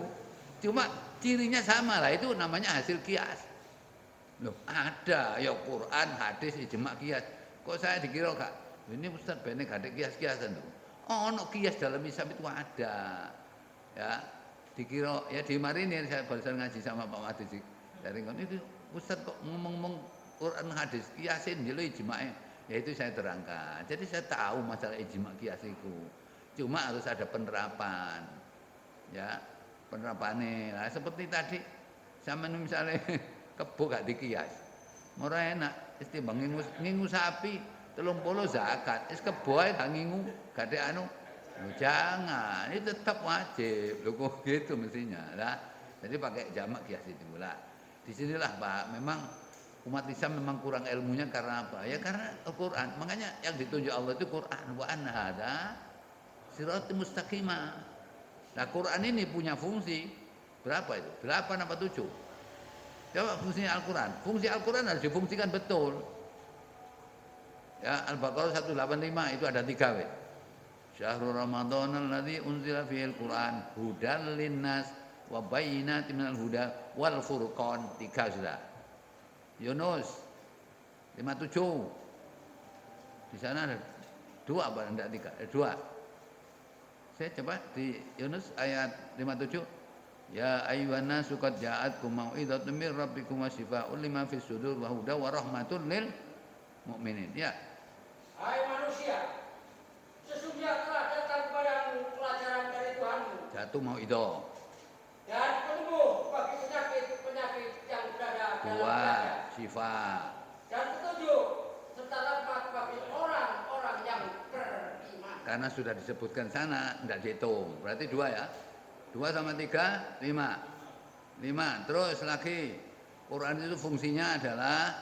Cuma cirinya sama lah, itu namanya hasil kias. Loh, ada ya Quran, hadis, ijma' kias. Kok saya dikira gak? Ini Ustaz bener gak ada kias-kiasan tuh. Oh, no kias dalam Islam itu ada, ya. Dikira ya di Marinir saya barusan ngaji sama Pak Madi dari ngono itu Ustaz kok ngomong-ngomong Quran hadis kiasin jadi ijma'e. Ya itu saya terangkan. Jadi saya tahu masalah ijma qiyas itu. Cuma harus ada penerapan. Ya, penerapannya. Nah, seperti tadi sama misalnya kebo gak dikias. Ora enak, istimbang ngingu sapi 30 zakat. Wis kebo ae gak ngingu, gak ada anu. Loh, jangan, ini tetap wajib. Loh kok gitu mestinya. Lah, jadi pakai jamak qiyas itu lah. Disinilah Pak, memang umat Islam memang kurang ilmunya karena apa? Ya karena Al-Quran. Makanya yang ditunjuk Allah itu Quran. Wa anna hadza siratal mustaqimah. Nah Quran ini punya fungsi berapa itu? 8 apa 7? Coba fungsinya Al-Quran. Fungsi Al-Quran harus difungsikan betul. Ya Al-Baqarah 185 itu ada 3 weh. Syahrul Ramadan alladzi unzila fihil Quran hudal linnas wa bayyinatin minal huda wal furqan. 3 sudah. Yunus 57. Di sana ada 2 apa enggak 3? 2. Saya coba di Yunus ayat 57. Ya ayyuhan nasu qad ja'atkum mau'izatun mir rabbikum wa shifaa'un lima fis sudur wa huda wa rahmatun lil mu'minin. Ya. Hai manusia, sesungguhnya telah datang kepadamu pelajaran dari Tuhanmu. Jatuh mau'izah. Dan penyembuh bagi penyakit-penyakit yang berada dalam dada. Syifa. Dan petunjuk serta rahmat bagi orang-orang yang beriman. Karena sudah disebutkan sana, enggak dihitung. Berarti 2 ya. 2 sama 3, 5. 5. Terus lagi, Quran itu fungsinya adalah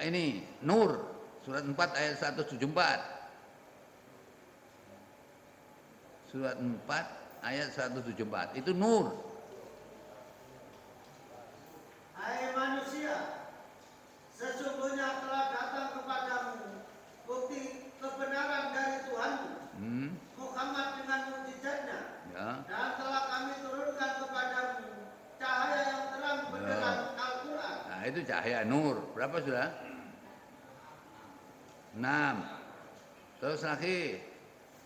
ini, Nur. Surat 4 ayat 174. Surat 4 ayat 174. Itu Nur. Hai manusia, sesungguhnya telah datang kepadamu bukti kebenaran dari Tuhanmu, Muhammad dengan mukjizatnya, Ya. dan telah kami turunkan kepadamu cahaya yang terang benderang Al-Quran. Nah, itu cahaya Nur. Berapa sudah? 6. Terus lagi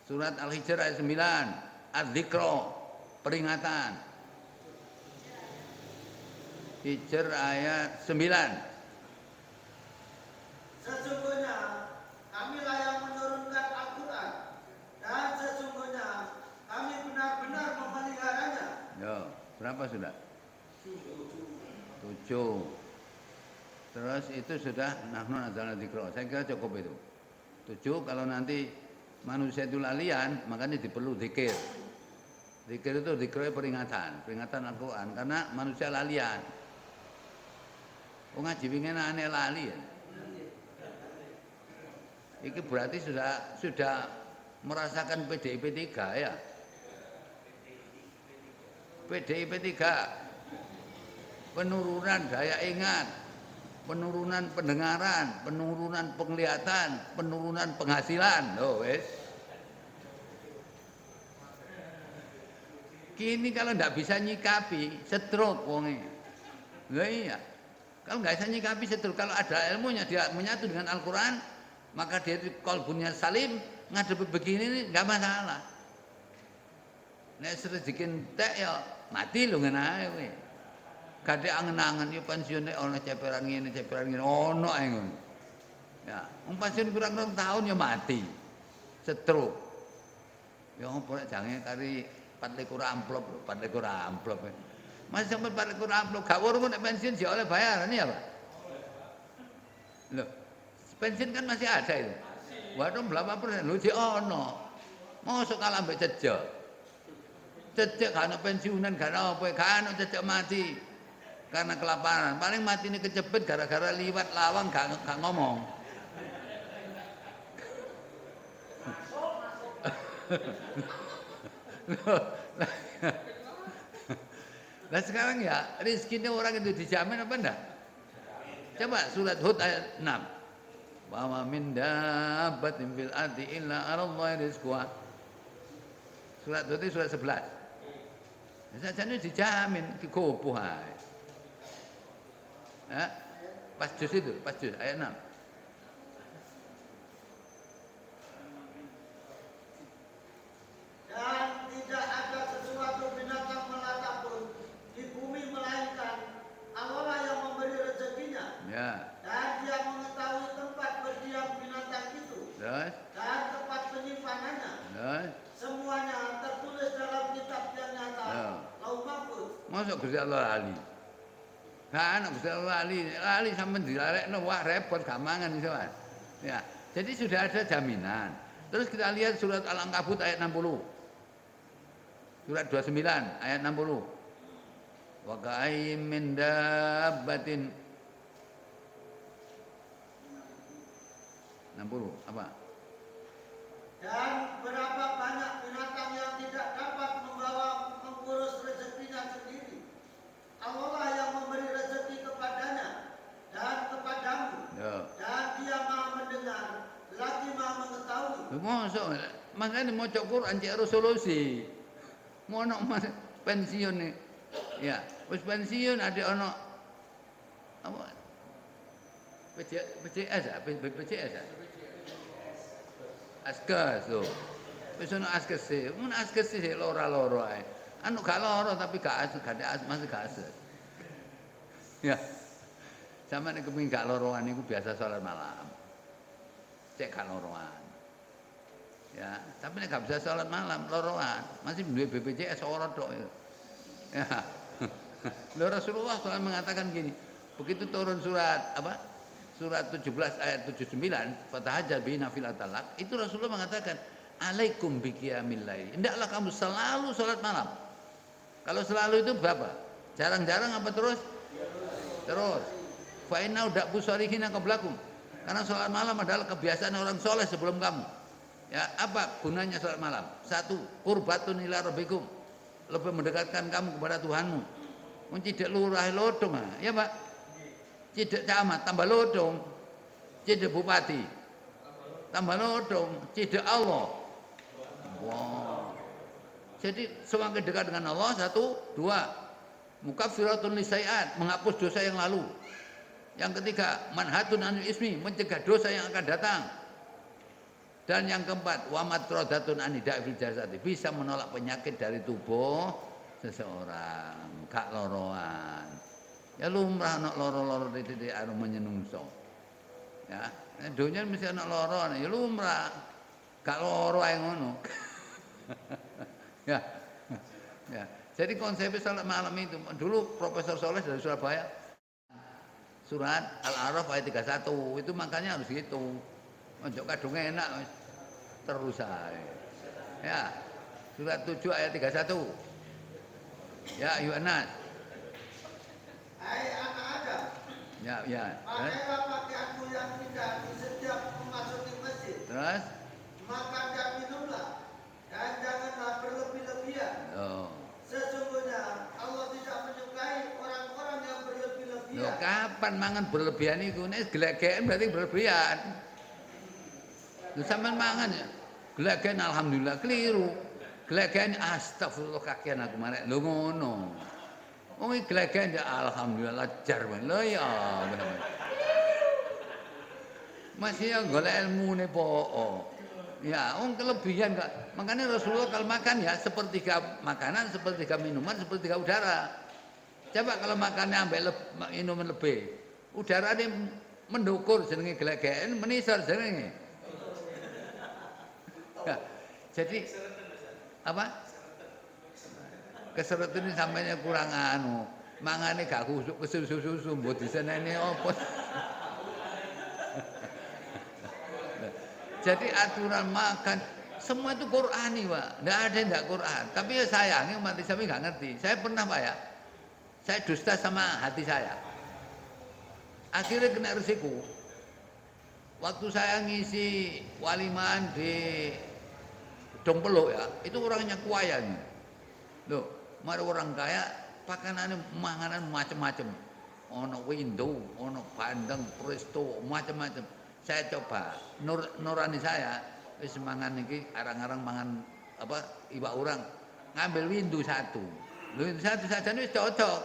surat Al-Hijr ayat 9. Adz-Dzikra, peringatan. Hijr ayat 9. Sesungguhnya kamilah yang menurunkan Al-Quran, dan sesungguhnya kami benar-benar memeliharanya. Yo, berapa sudah? 7. Terus itu sudah nahnu nazzalna dzikra. Saya kira cukup itu. 7 kalau nanti manusia itu lalian, makanya diperlu zikir. Zikir itu zikirnya peringatan Al-Quran karena manusia lalian. Oh ngaji pengen aneh lali ya. Ini berarti sudah merasakan PDIP 3 ya. PDIP 3 penurunan daya ingat, penurunan pendengaran, penurunan penglihatan, penurunan penghasilan. Loh wes. Kini kalau ndak bisa nyikapi, stroke wonge. Lah iya. Kalau nggak bisa nyikapi stroke, kalau ada ilmunya dia menyatu dengan Al-Quran, maka dia itu kolbunya salim, ngadepi begini nggak masalah. Nek serejekin tek ya mati lho ngene ae kowe. Gadhe angen-angen yo pensiune ana ceperan ngene ono ae ngono. Ya, wong pensiun kurang 2 tahun ya mati. Stroke. Ya opo nek jange kari 24 amplop, 24 amplop. Masih sampai 24 amplop gak urung nek pensiun sih oleh bayaran ya, Pak. Loh, pensiun kan masih ada itu. Waduh berapa persen? Lu ono. Mosok kalah mbek cecek. Cecek gak ono pensiunan, gak ono apa, gak ono cecek mati. Karena kelaparan. Paling mati ini kecepet gara-gara liwat lawang gak ngomong. Nah sekarang ya rezekinya orang itu dijamin apa enggak? Coba surat Hud ayat 6. Wa ma min dabbatin fil ardi illa 'alallahi rizquha. Surat Hud itu surat 11. Sajane dijamin dikubuh ae. Pas juz itu, pas juz ayat 6. Dan tidak ada sesuatu binatang melata pun di bumi melainkan Allah lah yang memberi rezekinya. Ya. Dan dia mengetahui tempat berdiam binatang mosok Gusti Allah lali. Nah, anak Gusti Allah lali sampean dilarekno wah repot gamangan iso. Ya, jadi sudah ada jaminan. Terus kita lihat surat Al-Ankabut ayat 60. Surat 29 ayat 60. Wa ka'ayyin min dabbatin 60 apa? Dan berapa banyak binatang yang tidak dapat mengurus rezekinya sendiri. Allah lah yang memberi rezeki kepadanya dan kepadamu. Ya. Dan dia maha mendengar, lagi maha mengetahui. Mosok makane maca Quran cek resolusi. Mono mas pensiun nih. Ya, wis pensiun ada ono apa? PCS BPJS ya? Askes tuh. Wis ono askes sih. Mun askes sih loro-loro ae. Anu gak loro tapi gak masih gak askes. Ya. Sama nek kepengin gak loroan iku biasa salat malam. Cek gak loroan. Ya, tapi nek gak bisa salat malam loroan, masih duwe BPJS ora tok. Ya. Loh, Rasulullah SAW mengatakan gini, begitu turun surat apa? Surat 17 ayat 79, fatahajjal bihi nafilatan lak, itu Rasulullah mengatakan, "Alaikum biqiyamil lail." Hendaklah kamu selalu salat malam. Kalau selalu itu berapa? Jarang-jarang apa terus? Terus. Fa inna da'bu salihina qablakum. Karena salat malam adalah kebiasaan orang soleh sebelum kamu. Ya, apa gunanya salat malam? Satu, qurbatun ila rabbikum. Lebih mendekatkan kamu kepada Tuhanmu. Mun cidek lurah lodong ya, Pak. Cidek camat tambah lodong. Cidek bupati tambah lodong, cidek Allah. Wow. Jadi semakin dekat dengan Allah, satu, dua, mukaffiratun lisai'at, menghapus dosa yang lalu. Yang ketiga, manhatun anil ismi, mencegah dosa yang akan datang. Dan yang keempat, wa matradatun anida fil jasadi, bisa menolak penyakit dari tubuh seseorang, gak loroan. Ya lumrah nak loro-loro titik anu menyenungso. Ya, dunia mesti ana loro, ya lumrah. Gak loro ae ngono. Ya. Ya. Jadi konsep salat malam itu dulu Profesor Soleh dari Surabaya surat Al-A'raf ayat 31 itu makanya harus gitu. Ojo kadung enak terus ae. Ya. Surat 7 ayat 31. Ya Yohanes. Hai anak Adam. Ya. Pakailah pakaianmu yang indah di setiap memasuki masjid. Terus? Makan dan minumlah, dan janganlah berlebih-lebihan. Oh. Sesungguhnya Allah tidak menyukai orang-orang yang berlebih-lebihan. Loh, kapan mangan berlebihan iku? Nek glegeken berarti berlebihan. Lho sampean mangan ya. Glegeken alhamdulillah keliru. Glegeken astagfirullah kakean aku marek. Lho ngono. Wong iki glegeken ya alhamdulillah lancar men. Lho ya bener. Masih ya golek ilmune po. Ya, kelebihan enggak. Makanya Rasulullah kalau makan ya sepertiga makanan, sepertiga minuman, sepertiga udara. Coba kalau makannya ambil minuman lebih, udara ini mendukur jenenge glegeken, menisor jenenge. Ya, jadi apa? Keseret ini sampainya kurang anu, mangane gak kusuk kesusu-susu, mbok diseneni apa? Jadi aturan makan semua itu Qur'ani, Pak. Enggak ada yang enggak Quran. Tapi ya sayangnya umat Islam enggak ngerti. Saya pernah, Pak ya. Saya dusta sama hati saya. Akhirnya kena resiko. Waktu saya ngisi waliman di Gedong Peluk ya, itu orangnya kuaya nih. Loh, mari orang kaya pakanannya manganan macam-macam. Ono window, ono bandeng, presto, macam-macam. Saya coba nurani saya wis mangan iki arang-arang mangan apa iwak urang ngambil windu satu. Windu satu saja wis cocok.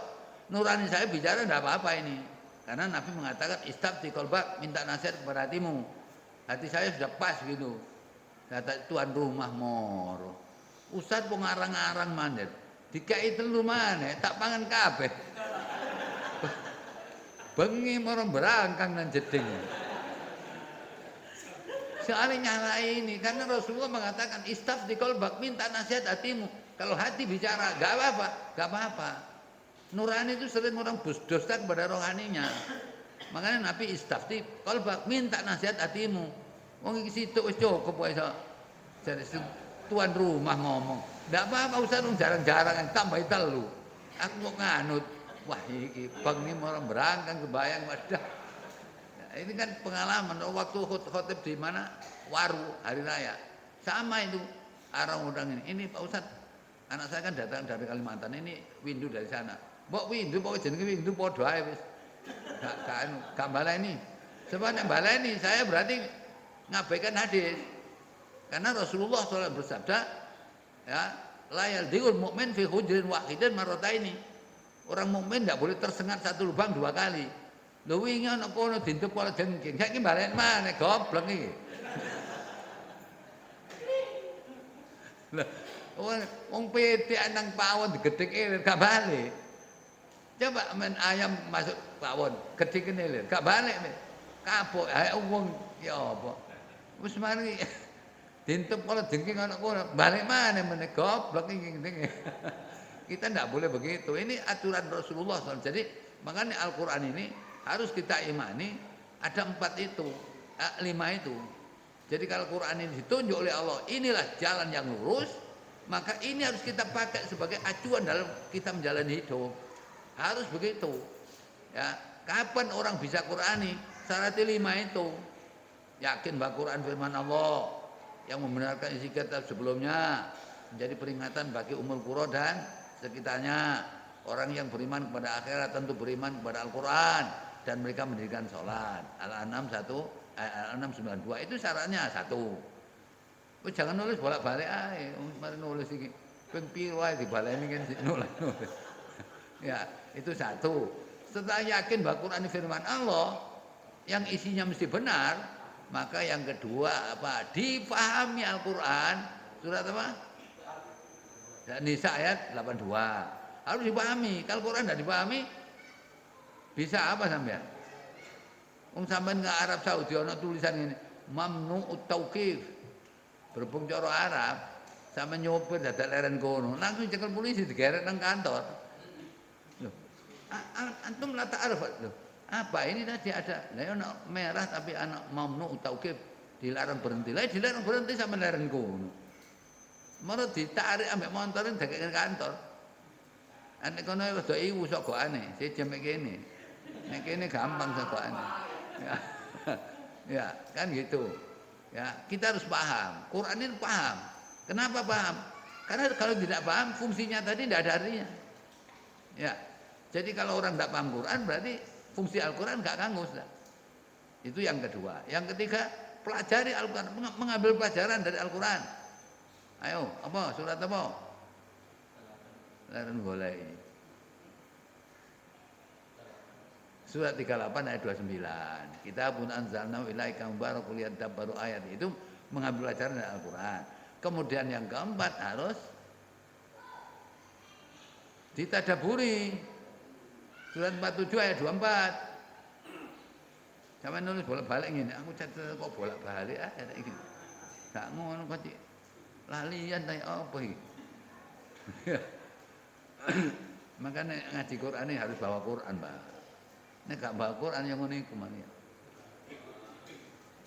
Nurani saya bicara enggak apa-apa ini. Karena Nabi mengatakan istabti qalbak, minta nasihat kepada hatimu. Hati saya sudah pas gitu. Kata tuan rumah moro. Ustaz pengarang-arang mandet. Dikai telu maneh tak pangan kabeh. Bengi moro berangkang nang jeding. Soalnya nyala ini karena Rasulullah mengatakan istafti qalbak, minta nasihat hatimu. Kalau hati bicara gak apa-apa, gak apa-apa. Nurani itu sering orang berdusta kepada rohaninya. Makanya Nabi istafti qalbak, minta nasihat hatimu. Wong iki situk wis cukup kok iso. Jadi tuan rumah ngomong. Ndak apa-apa Ustaz, jarang-jarang yang tambah telu. Aku kok nganut. Wah iki bang ini orang berangkang kebayang wadah. Ya, ini kan pengalaman waktu khotib di mana Waru hari raya. Sama itu orang ini. Ini Pak Ustaz, anak saya kan datang dari Kalimantan, ini Windu dari sana. Mbok Windu, pokoknya jenenge Windu padha ae wis. Gak baleni. Sebab nek baleni saya berarti ngabaikan hadis. Karena Rasulullah SAW bersabda, ya, la yaldiul mukmin fi hujrin wahidin marrataini. Orang mukmin tidak boleh tersengat satu lubang 2 kali. Lho wingi ana kono dintep kala jengking. Saiki balen maneh goblok iki. Lah, wong pitik nang pawon digedhek gak balik. Coba men ayam masuk pawon, gedhek kene gak balik. Kapok ae wong ya apa. Wis mari dintep kala jengking ana kono, balik maneh meneh goblok iki. Kita tidak boleh begitu. Ini aturan Rasulullah SAW. Jadi makanya Al-Quran ini harus kita imani ada 4 itu, 5 itu. Jadi kalau Al-Quran ini ditunjuk oleh Allah, inilah jalan yang lurus, maka ini harus kita pakai sebagai acuan dalam kita menjalani hidup. Harus begitu. Ya, kapan orang bisa Qurani? Syaratnya 5 itu. Yakin bahwa Quran firman Allah yang membenarkan isi kitab sebelumnya, menjadi peringatan bagi umul qura dan sekitarnya. Orang yang beriman kepada akhirat tentu beriman kepada Al-Quran dan mereka mendirikan sholat. Al-An'am 692 itu syaratnya 1. Jangan nulis bolak-balik ae. Mari nulis iki ping piro ae dibaleni kan nulis. Ya, itu 1. Setelah yakin bahwa Quran firman Allah yang isinya mesti benar, maka yang kedua apa? Difahami Al-Quran surat apa? Nisa ayat 82 harus dipahami. Kalau Quran tidak dipahami bisa apa sampean? Wong sampean ke Arab Saudi ana tulisan ini mamnu'ut tauqif. Berhubung cara Arab sampean nyopir dadak leren kono, langsung cekel polisi digeret nang kantor. Loh, antum la ta'aruf. Loh, apa ini tadi ada? Lah ana merah tapi ana mamnu'ut tauqif, dilarang berhenti. Lah dilarang berhenti sampean leren kono. Malah ditarik ambek montorin dekek kantor. Nek kono rada iwu sogokane, sejam mek kene. Nek kene gampang sogokane. Ya. Ya, kan gitu. Ya, kita harus paham. Quran ini paham. Kenapa paham? Karena kalau tidak paham fungsinya tadi tidak ada artinya. Ya. Jadi kalau orang tidak paham Quran berarti fungsi Al-Quran enggak ganggu sudah. Itu yang kedua. Yang ketiga, pelajari Al-Quran, mengambil pelajaran dari Al-Quran. Ayo, apa? Surat apa? Leren golek. Surat 38 ayat 29. Kita pun anzalna ilaika mubarakul liyadabbaru ayat. Itu mengambil pelajaran dari Al-Quran. Kemudian yang keempat harus ditadaburi. Surat 47 ayat 24. Sampai nulis bolak-balik ngene. Aku catet kok bolak-balik ada iki. Gak ngono kok lalian kayak apa iki. Makanya ngaji Quran ini harus bawa Quran, Pak. Nek gak bawa Quran yang ngene iku mania.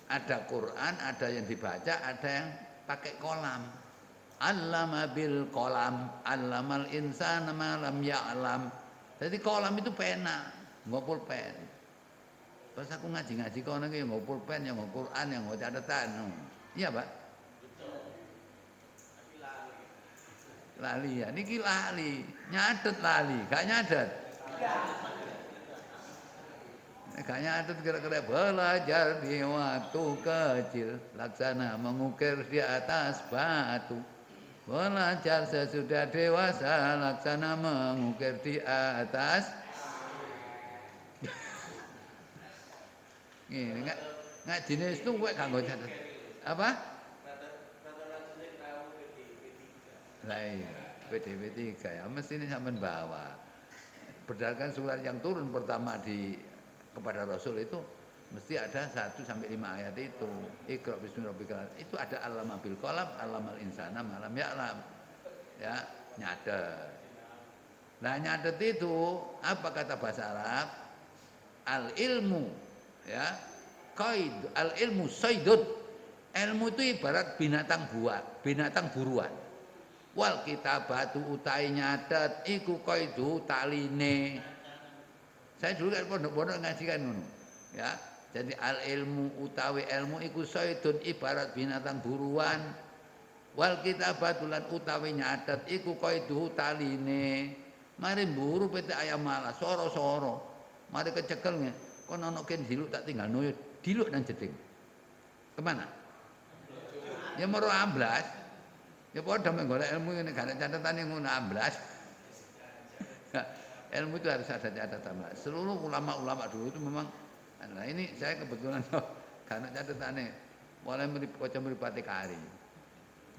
Ada Quran, ada yang dibaca, ada yang pakai kolam. Allama bil kolam, allamal insana ma lam ya'lam. Jadi kolam itu pena, nggo pulpen. Pas aku ngaji-ngaji kono iki nggo pulpen, yang nggo Quran, yang nggo catatan. Iya, Pak. Lali ya, niki lali, nyadet lali, gak nyadet. Gak nyadet kira-kira belajar di waktu kecil, laksana mengukir di atas batu. Belajar sesudah dewasa, laksana mengukir di atas. Ini nggak jenis itu gue kanggo catet. Apa? Lah iya, PDW 3 ya, mesti ini sampean bawa. Berdasarkan surat yang turun pertama kepada Rasul itu mesti ada 1 sampai 5 ayat itu. Iqra bismi rabbikal. Itu ada allama bil qalam, allamal insana ma lam ya'lam. Ya, nyatet. Nah, nyatet itu apa kata bahasa Arab? Al ilmu, ya. Qaid, al ilmu saydun. Ilmu itu ibarat binatang binatang buruan. Wal kitabatu utai nyatet iku qaidu taline. Saya dulu kan pondok-pondok ngajikan ngono. Ya. Jadi al ilmu utawi ilmu iku saydun ibarat binatang buruan. Wal kitabatu lan utawi nyatet iku qaidu taline. Mari buru pete ayam malah soro-soro. Mari kecekelnya. Kon ana ken diluk tak tinggal noyo diluk nang jeding. Kemana? Ya moro amblas. Ya padha mek golek ilmu ngene gak catetane ngono amblas. Ilmu itu harus ada catatan. Seluruh ulama-ulama dulu itu memang nah ini saya kebetulan karena catetane mulai kaca mripate kari.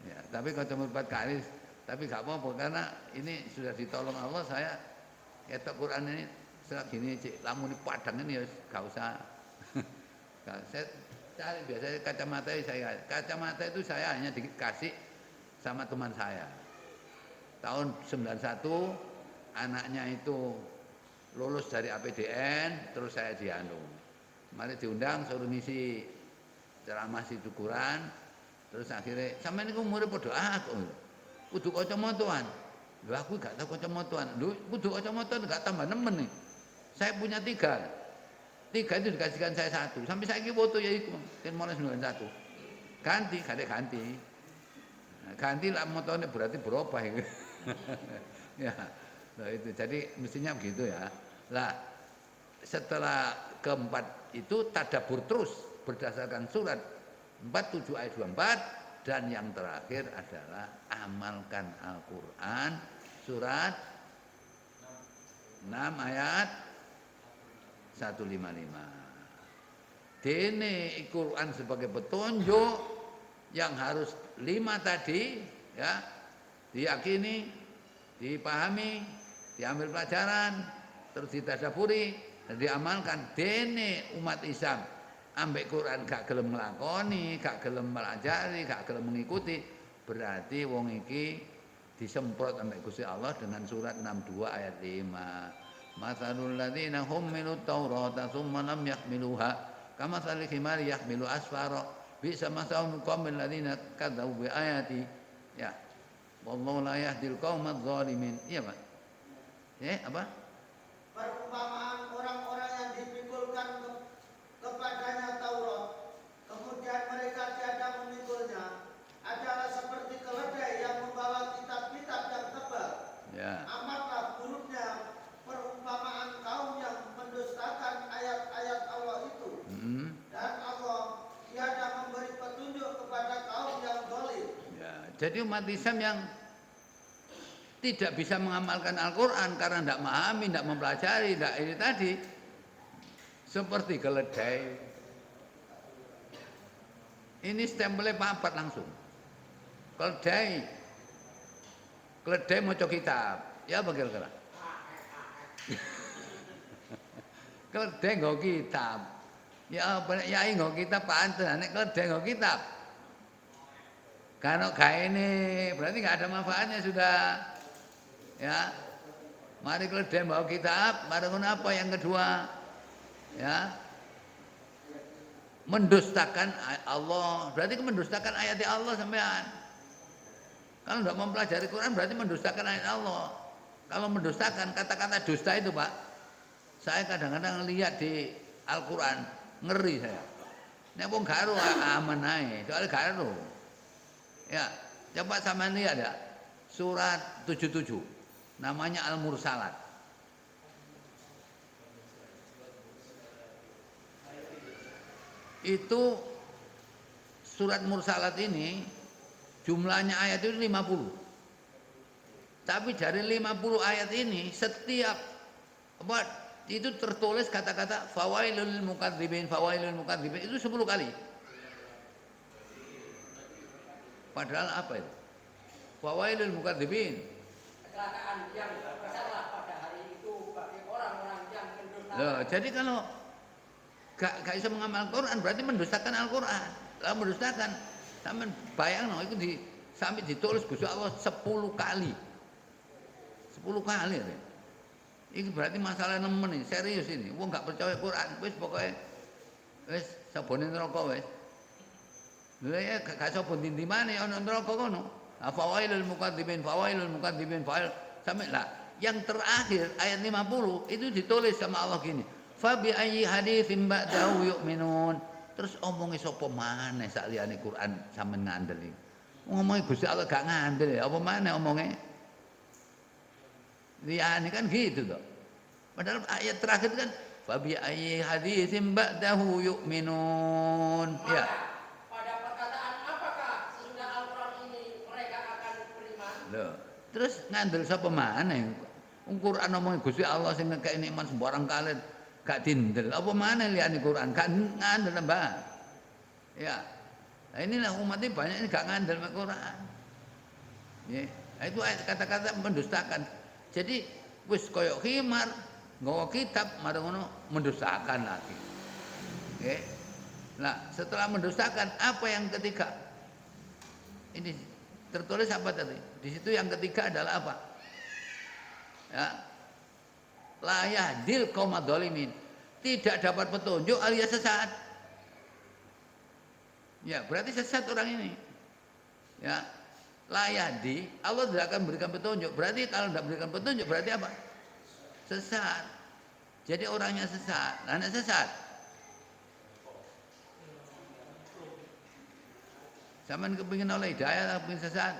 Ya, tapi kaca mripat kari tapi gak apa-apa karena ini sudah ditolong Allah saya ketok Quran ini setelah gini cik lamun padang ini ya gak usah. Saya cari biasanya kacamata itu saya hanya dikasih sama teman saya. Tahun 91 anaknya itu lulus dari APDN terus saya dianu. Mari diundang suruh ngisi ceramah syukuran terus akhirnya sampeyan niku umure padha aku. Kudu kacamataan. Lho aku gak tahu kacamataan. Lho kudu kacamataan gak tambah nemen nih. Saya punya 3. 3 itu dikasihkan saya 1. Sampai saiki foto ya iku. Kan mulai 91. Ganti, ganti. Nah, ganti lah motornya berarti berubah ya. Ya. Nah, itu. Jadi mestinya begitu ya. Lah setelah keempat itu tadabbur terus berdasarkan surat 47 ayat 24 dan yang terakhir adalah amalkan Al-Qur'an surat 6 ayat 155. Dene Al-Qur'an sebagai petunjuk yang harus 5 tadi ya diyakini, dipahami, diambil pelajaran, terus ditadaburi dan diamalkan. Dene umat Islam ambek Quran gak gelem nglakoni, gak gelem melajari, gak gelem mengikuti, berarti wong iki disemprot ambek Gusti Allah dengan surat 62 ayat 5. Matsalul ladzina hummilut taurata tsumma lam yahmiluha kamatsalil himari yahmilu asfara bisa masalul qaumil ladzina kadzabu bi ayati. Ya. Wallahu la yahdil qaumadz zalimin. Iya, Pak. Apa? Perumpamaan orang-orang yang dipikulkan kepadanya Taurat, kemudian mereka tiada memikulnya, adalah seperti keledai yang membawa kitab-kitab yang tebal. Ya. Amatlah buruknya perumpamaan kaum yang mendustakan ayat-ayat Allah itu. Dan Allah tiada memberi petunjuk kepada kaum yang zalim. Ya. Jadi umat Islam yang tidak bisa mengamalkan Al-Quran karena tidak memahami, tidak mempelajari, tidak ini tadi seperti keledai. Ini stempelnya papat langsung. Keledai mau kitab, ya apa kira-kira? Keledai nggak kitab, ya apa? Ya nggak kitab panten, nek keledai nggak kitab. Kalau kayak ini berarti nggak ada manfaatnya sudah. Ya, mari keledai bawa kitab, bareng apa yang kedua? Ya, mendustakan Allah, berarti mendustakan ayat Allah sampean. Kalau tidak mempelajari Quran berarti mendustakan ayat Allah. Kalau mendustakan kata-kata dusta itu Pak, saya kadang-kadang lihat di Al-Quran ngeri saya. Nek wong gak aman ae, soalnya gak ero. Ya, coba sampean lihat ya. Surat 77. Namanya Al-Mursalat. Itu surat Mursalat ini jumlahnya ayat itu 50. Tapi dari 50 ayat ini setiap apa itu tertulis kata-kata fawailul mukadzibin itu 10 kali. Padahal apa itu? Fawailul mukadzibin. Kecelakaan yang bersalah pada hari itu bagi orang-orang yang mendustakan. Loh, jadi kalau gak bisa mengamal Quran berarti mendustakan Al-Quran. Kalau mendustakan, sampai bayang no, itu sampai ditulis Gusti Allah 10 kali. 10 kali. Ini berarti masalah nemen nih, serius ini. Wong gak percaya Quran, wis pokoknya wis sabone neraka wis. Lha ya gak iso bunti-buntimane ana neraka kono. Fawailul mukadzimin, fail. Sampai lah yang terakhir ayat 50 itu ditulis sama Allah gini. Fa bi ayyi haditsin ba'dahu yu'minun. Terus omongi sapa maneh sak liyane Quran sampean ngandel iki. Ngomongi Gusti Allah gak ngandel ya, apa maneh omongnya? Liyane kan gitu toh. Padahal ayat terakhir kan fa bi ayyi haditsin ba'dahu yu'minun. Ya. Pada perkataan apakah sesudah Al-Quran ini mereka akan beriman? Loh, terus ngandel sapa maneh? Wong Quran omongin Gusti Allah sing ngekeki nikmat sembarang kali gak dindel. Apa maneh liyane Quran? Gak ngandel, Mbak. Ya. Nah, inilah umat ini banyak ini gak ngandel sama Quran. Ya. Nah, itu kata-kata mendustakan. Jadi wis koyok khimar, nggawa kitab marang ngono mendustakan lagi. Oke. Nah, setelah mendustakan apa yang ketiga? Ini tertulis apa tadi? Di situ yang ketiga adalah apa? Ya. La yahdil qaumad dzalimin. Tidak dapat petunjuk alias sesat. Ya, berarti sesat orang ini. Ya. La yahdi, Allah tidak akan berikan petunjuk. Berarti kalau tidak berikan petunjuk berarti apa? Sesat. Jadi orangnya sesat, anak sesat. Sampean kepingin oleh hidayah atau kepingin sesat?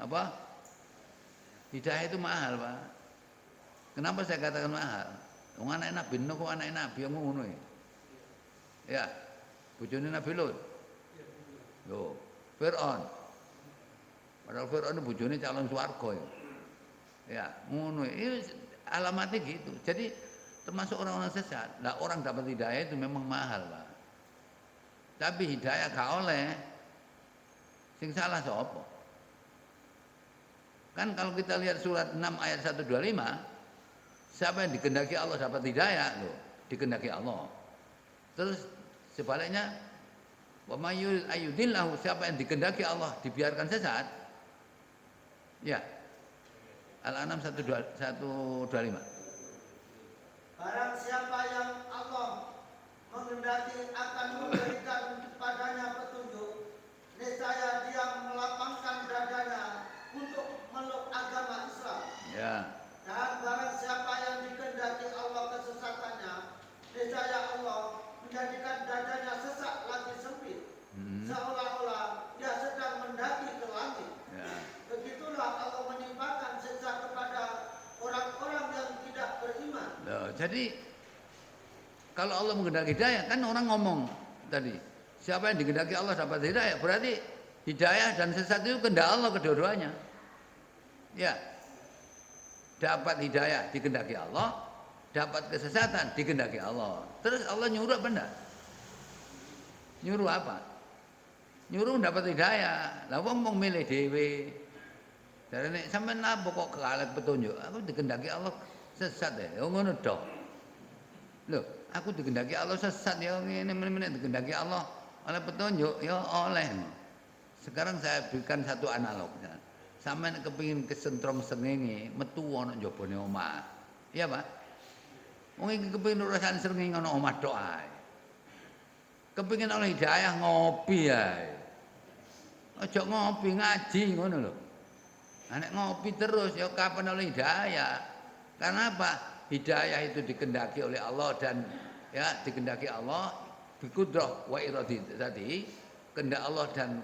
Apa? Hidayah itu mahal, Pak. Kenapa saya katakan mahal? Wong anak Nabi Nuh kok anak Nabi yang ngono ya. Ya. Bojone Nabi Lut. Loh, Fir'aun. Padahal Fir'aun itu bojone calon swarga ya. Ya, ngono. Itu alamatnya gitu. Jadi termasuk orang-orang sesat. Nah, orang dapat hidayah itu memang mahal, Pak. Tapi hidayah gak oleh. Sing salah sapa? Kan kalau kita lihat surat 6 ayat 125, siapa yang dikehendaki Allah dapat hidayah loh, dikehendaki Allah. Terus sebaliknya, wa may yudillahu, siapa yang dikehendaki Allah dibiarkan sesat. Ya. Al-An'am 125. Barang siapa yang Allah menghendaki akan memberikan padanya petunjuk, niscaya dia melapangkan dadanya untuk meluk agama Islam. Ya. Dan barang siapa yang dikehendaki Allah kesesatannya, niscaya Allah menjadikan dadanya sesak lagi sempit, seolah-olah dia sedang mendaki ke langit. Ya. Begitulah Allah menimpakan siksa kepada orang-orang yang tidak beriman. Loh, jadi kalau Allah menghendaki hidayah, kan orang ngomong tadi, siapa yang dikehendaki Allah dapat hidayah, berarti hidayah dan sesat itu kehendak Allah kedua-duanya. Ya. Dapat hidayah dikehendaki Allah, dapat kesesatan dikehendaki Allah. Terus Allah nyuruh apa enggak? Nyuruh apa? Nyuruh dapat hidayah. Lah wong mau milih dhewe. Jarene sampean napa kok kekalek petunjuk? Aku dikehendaki Allah sesat ya. Ngono dong. Loh, aku dikehendaki Allah sesat ya ngene meneh dikehendaki Allah oleh petunjuk ya oleh. Sekarang saya berikan satu analog. Sampeyan kepengin kesentrom srengenge metu ana njabane omah. Iya, Pak? Wong iki kepengin urusan srengenge ana omah tok ae. Kepengin oleh hidayah ngopi ae. Aja ngopi ngaji ngono lho. Nek ngopi terus ya kapan oleh hidayah? Karena apa? Hidayah itu dikehendaki oleh Allah dan ya dikehendaki Allah biqudrah wa iradhi tadi, kehendak Allah dan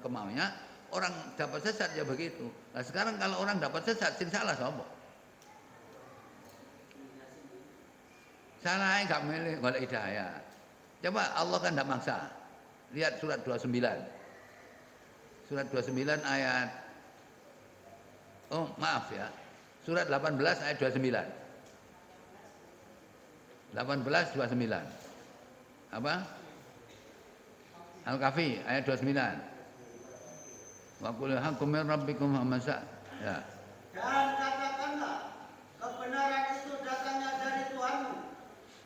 kemauannya. Orang dapat sesat ya begitu. Nah sekarang kalau orang dapat sesat, sing salah sapa? Salah enggak milih golek hidayah. Coba Allah kan tidak maksa. Lihat surat 29. Surat 29 ayat maaf ya. Surat 18 ayat 29. 18 29. Apa? Al-Kahfi ayat 29. Wa qul hakum min rabbikum hamasa. Ya. Dan katakanlah, kebenaran itu datangnya dari Tuhanmu.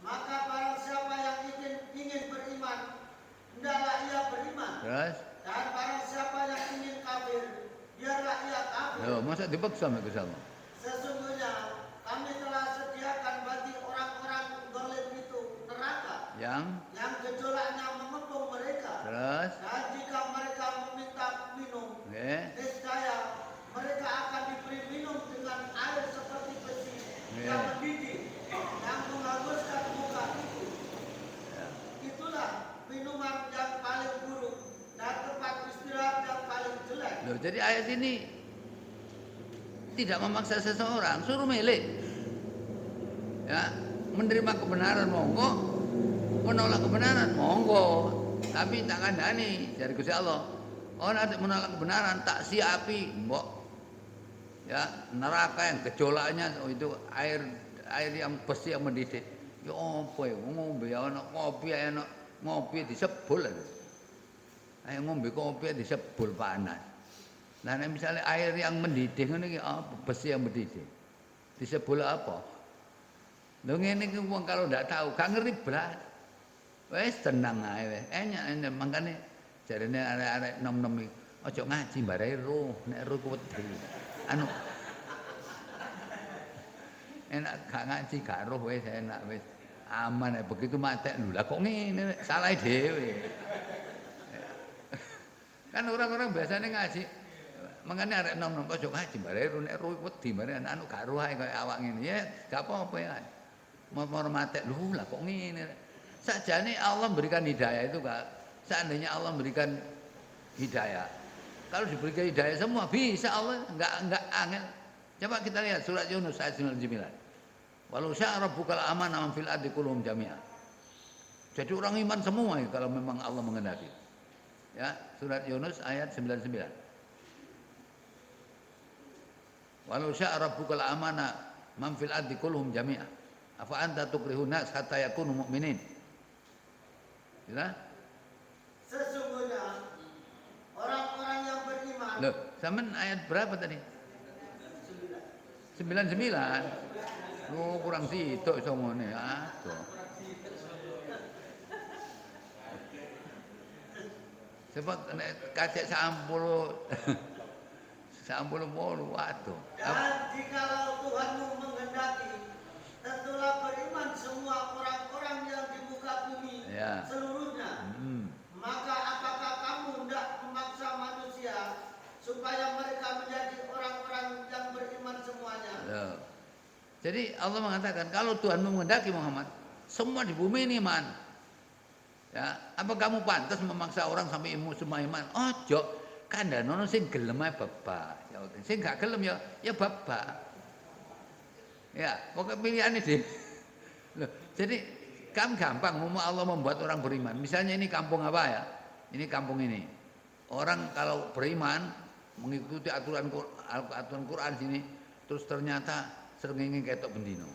Maka barang siapa yang ingin beriman, hendaklah ia beriman. Terus? Dan barang siapa yang ingin kafir, biarlah ia kafir. Loh, masa dipaksa sama Gusti Allah? Sesungguhnya yang gejolaknya mengepung mereka. terus Dan jika mereka meminta minum, oke. niscaya mereka akan diberi minum dengan air seperti besi yang mendidih, yang menghanguskan muka itu. Ya. Itulah minuman yang paling buruk dan tempat istirahat yang paling jelek. Loh, jadi ayat ini tidak memaksa seseorang, suruh milih. Ya, menerima kebenaran monggo, menolak kebenaran monggo. Tapi tak kandhani dari Gusti Allah. Oh, nanti menolak kebenaran tak siapi, mbok. Ya, neraka yang gejolaknya itu air yang besi yang mendidih. Ya apa ya ngombe ana kopi ana ngopi disebul. Ayo ngombe kopi disebul panas. Nah, misalnya air yang mendidih ngene iki apa besi yang mendidih. Disebul apa? Lho ngene iki wong kalau ndak tahu, gak ngerti blas. Wis tenang ae wis. Enak mangkane jarene arek-arek nom-nom iki aja ngaji mbare roh, nek roh ku wedi. Anu enak gak ngaji gak roh wis enak wis. Aman ya begitu matek lho. Lah kok ngene salah dhewe. Kan orang-orang biasanya ngaji makanya arek nom-nom aja ngaji mbare roh nek roh wedi mbare anu gak roh ae kaya awak ngene. Ya gak apa-apa ya. Mau matek lho lah kok ngene. Sakjane Allah berikan hidayah itu Kak. Seandainya Allah berikan hidayah. Kalau diberikan hidayah semua bisa Allah enggak angel. Coba kita lihat surat Yunus ayat 99. Walau syaa rabbukal amana man fil ardi kulluhum jami'a. Jadi orang iman semua ya, kalau memang Allah menghendaki. Ya, surat Yunus ayat 99. Walau syaa rabbukal amana man fil ardi kulluhum jami'a. Afa anta tukrihun nas hatta yakunu mu'minin. Ya? Sesungguhnya orang-orang yang beriman. Loh, sampean ayat berapa tadi? 99. Oh, kurang sitok iso ngene. Aduh. Sebab nek kacek 90 bolu waduh. Dan jikalau Tuhanmu menghendaki, tentulah beriman semua orang-orang yang di muka bumi Ya. seluruhnya. Maka apakah kamu hendak memaksa manusia supaya mereka menjadi orang-orang yang beriman semuanya? Loh. Jadi Allah mengatakan kalau Tuhan menghendaki Muhammad, semua di bumi ini iman. Ya, apa kamu pantas memaksa orang sampai semua iman? Ojo, kandhane sing gelem ae babak. Ya, sing gak gelem ya babak. Ya, pokoknya pilihannya deh. Loh, jadi kan gampang mau Allah membuat orang beriman. Misalnya ini kampung apa ya? Ini kampung ini. Orang kalau beriman mengikuti aturan Quran sini, terus ternyata srengenge ketok bendino.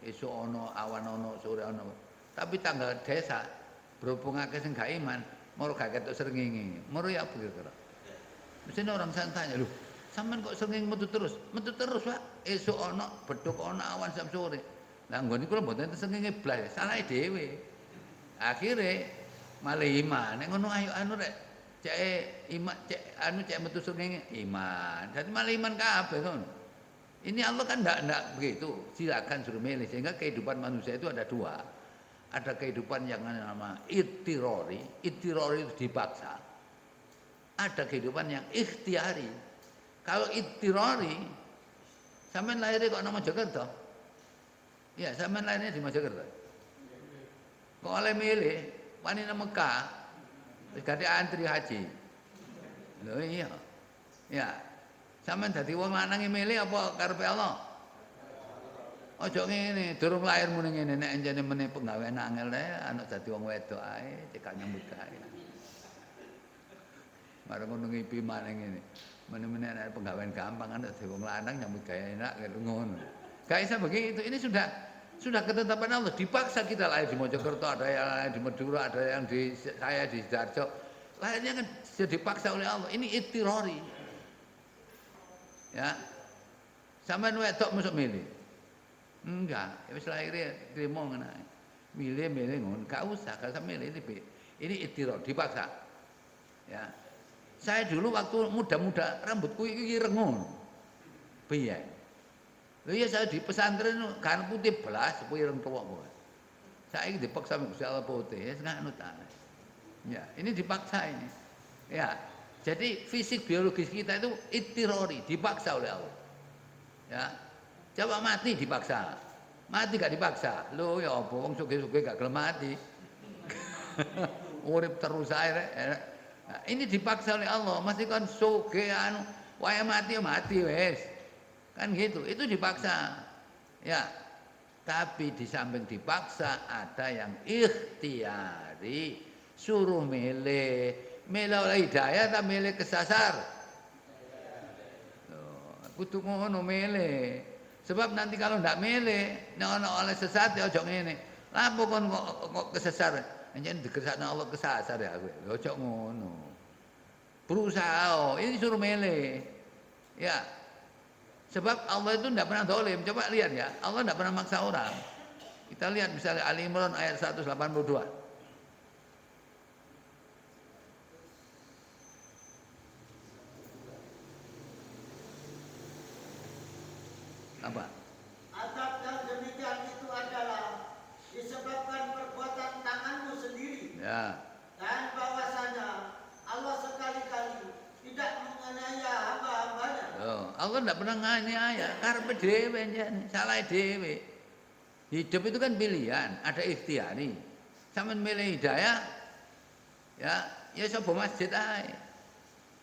Esuk ana, awan ana, sore ana. Tapi tanggal desa berhubung akeh sing gak iman, moro gak ketok srengenge. Moro ya apa kira-kira? Mesti orang tanya, "Lho, sampean kok srengenge metu terus?" Metu terus, Pak. Esuk ana, bedhug ana, awan sampe sore. Lah nggon iku lho mboten srengenge blas, salahe dhewe. Akhire malah iman. Nek ngono ayo anu rek cek iman cek metu srengenge iman. Dadi malah iman kabeh ngono. Ini Allah kan enggak begitu. Silakan suruh milih sehingga kehidupan manusia itu ada dua. Ada kehidupan yang nama ittirori itu dipaksa. Ada kehidupan yang ikhtiari. Kalau ittirori sampean lahirnya kok nama Jakarta? Ya, sampean lahirnya di Mojokerto. Kok oleh milih wani nang Mekah. Wis gade antri haji. Lho iya. Ya. Sampeyan dadi wong lanang milih apa karepe Allah? Aja ngene, durung lahir muni ngene nek enjene meneh penggawean angel ae anak dadi wong wedok ae cekak nyambut gawe. Marang ngono ngipi maneh ngene. Meneh-meneh anak penggawean gampang anak dadi wong lanang nyambut gawe enak gitu ngono. Gak bisa begitu. Ini sudah ketetapan Allah. Dipaksa kita lahir di Mojokerto, ada yang lahir di Madura, ada yang di saya di Sidoarjo. Lahirnya kan sudah dipaksa oleh Allah. Ini ittirori. Ya. Sampeyan wedok mesti milih. Enggak, wis lahir trimo ngono ae. Milih ngono, gak usah, gak usah milih ini ittirori, dipaksa. Ya. Saya dulu waktu muda-muda rambutku iki rengung. Piye? Lho ya saya di pesantren kan putih belas, pireng tuwak kok. Saiki dipaksa Gusti Allah putih, ya nganut ae. Ya, ini dipaksa ini. Ya. Jadi fisik biologis kita itu ittirori, dipaksa oleh Allah. Ya. Coba mati dipaksa. Mati gak dipaksa. Lho ya apa wong sugih-sugih gak gelem mati. Urip terus ae rek. Nah, ini dipaksa oleh Allah. Masih kan sugih anu, wae mati ya mati wis. Kan gitu. Itu dipaksa. Ya. Tapi di samping dipaksa ada yang ikhtiari, suruh milih. Milih oleh hidayah tak milih kesasar. Kudu ngono milih. Sebab nanti kalau ndak milih, nek ana oleh sesat ya aja ngene. Lah apa kon kok kesasar? Anjen digesakno Allah kesasar ya aku. Ya aja ngono. Berusaha, ini suruh milih. Ya. Sebab Allah itu ndak pernah zalim. Coba lihat ya, Allah ndak pernah maksa orang. Kita lihat misalnya Ali Imran ayat 182. Apa? Azab yang demikian itu adalah disebabkan perbuatan tanganmu sendiri. Ya. Dan bahwasanya Allah sekali-kali tidak menganiaya hamba-hambanya. Oh, Allah tidak pernah nganiaya, karepe dhewe njane, salah dhewe. Hidup itu kan pilihan, ada ikhtiari. Sampeyan milih hidayah, ya coba masjid ae.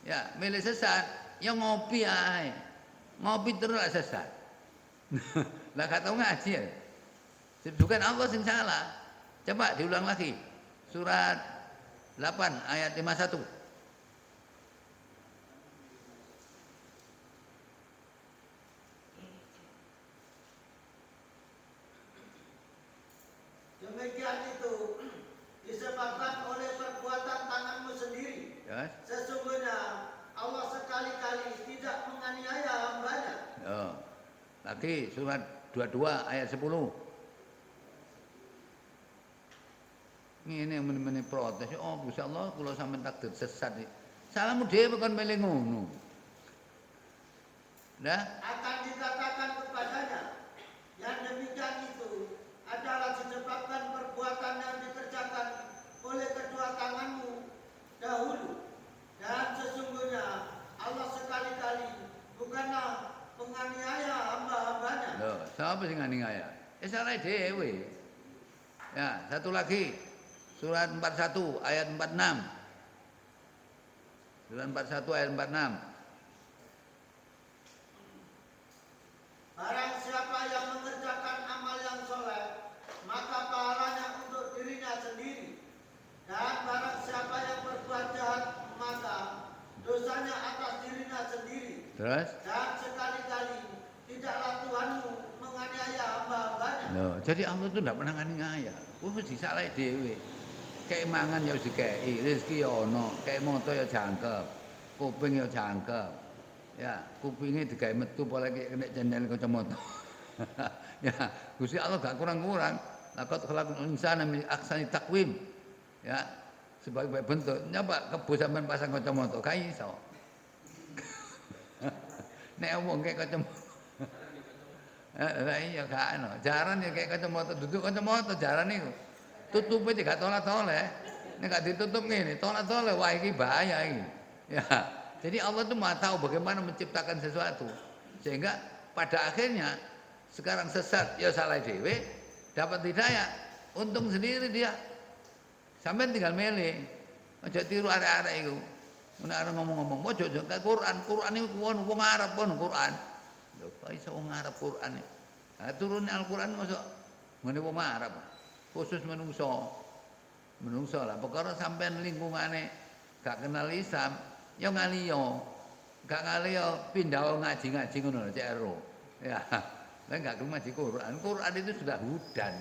Ya, milih sesat, ya ngopi ae. Ngopi terus sesat. Lah gak tau ngaji ya. Bukan Allah sing salah. Coba diulang lagi. Surat 8 ayat 51. Demikian itu disebabkan oleh perbuatan tanganmu sendiri. Ya. Sesungguhnya Allah sekali-kali tidak menganiaya hambanya. Oh. Lagi surat 22 ayat 10. Ini men protes. Oh, Gusti Allah kula sampean takdir sesat iki. Salahmu dhewe kon milih ngono. Nah, Akan dikatakan kepadanya, yang demikian itu adalah disebabkan perbuatan yang dikerjakan oleh kedua tanganmu dahulu. Dan sesungguhnya Allah sekali-kali bukanlah penganiaya hamba-hambanya. loh, siapa sing nganiaya? Ya salah dhewe. Ya, satu lagi. Surat 41 ayat 46. Surat 41 ayat 46. Barang siapa yang mengerjakan amal yang soleh, maka pahalanya untuk dirinya sendiri. Dan barang siapa yang berbuat jahat, maka dosanya atas dirinya sendiri. Terus? Dan sekali-kali tidaklah Tuhanmu menganiaya hamba-hambanya. Loh, jadi Allah itu tidak pernah nganiaya. Wis disalahi dhewe. Kayak mangan ya dikei, rezeki ya ono, kayak moto ya jangkep, kuping ya jangkep. Ya, kupinge digawe metu apa lagi kena jendel kacamata. Ya, Gusti Allah gak kurang-kurang. Laqad khalaqal insana min ahsani taqwim. Ya, sebagai bentuk. Nyoba kebo sampean pasang kacamata, gak iso. Nek wong kayak kacamata. Lah iya gak ono. Jaran ya kayak kacamata, duduk kacamata jaran iku. Tutupe gak tolak-tolak. Nek gak ditutup ngene, tolak-tolak wah iki bahaya iki. Ya. Jadi Allah itu Maha tahu bagaimana menciptakan sesuatu. Sehingga pada akhirnya sekarang sesat ya salah dhewe, dapat hidayah, untung sendiri dia. Sampai tinggal milih. Aja tiru arek-arek iku. Nek arek ngomong-ngomong, ojo ke Quran. Quran iku wong Arab pun Quran. Lho, kok iso wong Arab Quran iki? Nah, turun Al-Quran masuk ngene wong Arab. Khusus menungso lah perkara sampean lingkungane gak kenal Islam ya ngaliyo gak ngaliyo pindah ngaji-ngaji ngono CRO ya lah gak ngaji Quran itu sudah hudan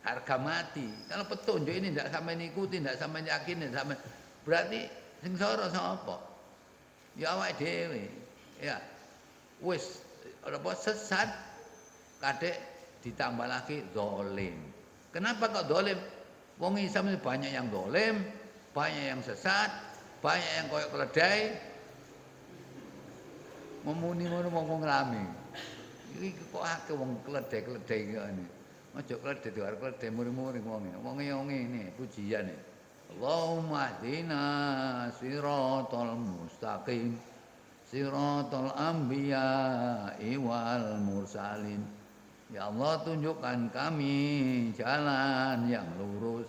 harga mati kalau petunjuk ini ndak sampai ikuti ndak sampai yakin ndak sampai berarti sing sora sapa ya awake dhewe ya wis apa sesat kadek ditambah lagi zalim. Kenapa kok dolim? Wong Islam ini banyak yang dolim, banyak yang sesat, banyak yang koyok keledai, memuni ngono wong rame. Iki kok akeh wong keledai-keledai ngene. Ojo kledhe diwar kledhe muring-muring wong ngene pujiyane. Allahumma hdina siratal mustaqim siratal anbiya wal mursalin. Ya Allah tunjukkan kami jalan yang lurus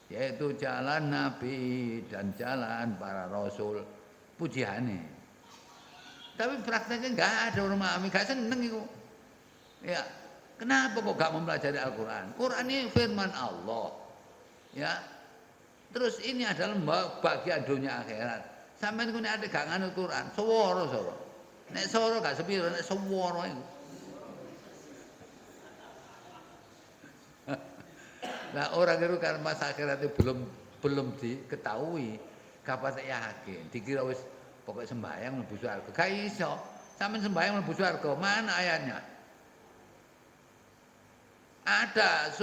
yaitu jalan Nabi dan jalan para rasul. Pujiyane. Tapi prakteknya enggak ada orang memahami, enggak seneng itu. Ya, kenapa kok enggak mempelajari Al-Quran? Quran ini firman Allah. Ya, terus ini adalah bagian dunia akhirat. Sampai ini ada gak nganut Quran, seworo. Nek seworo gak sepiro, nek seworo itu. Nah orang itu karena masa akhirat itu belum diketahui, kapan yakin, dikira wis pokok sembahyang mlebu swarga. Gak iso. Sampeyan sembahyang mlebu swarga, mana ayatnya? Ada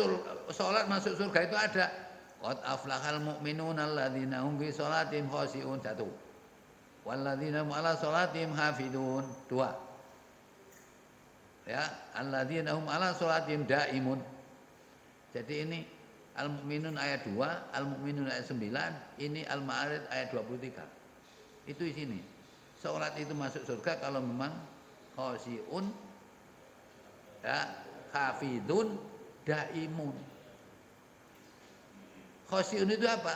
salat masuk surga itu ada. Qad aflahal mu'minuna alladzina hum fi sholatihim khashi'un. 1. Walladzina hum 'ala sholatihim hafidun. 2. Ya, alladzina hum 'ala sholatihim daimun. Jadi ini Al-Mu'minun ayat 2, Al-Mu'minun ayat 9, ini Al-Ma'arij ayat 23. Itu di sini. Salat itu masuk surga kalau memang khashi'un, ya, hafidun, daimun. Khashi'un itu apa?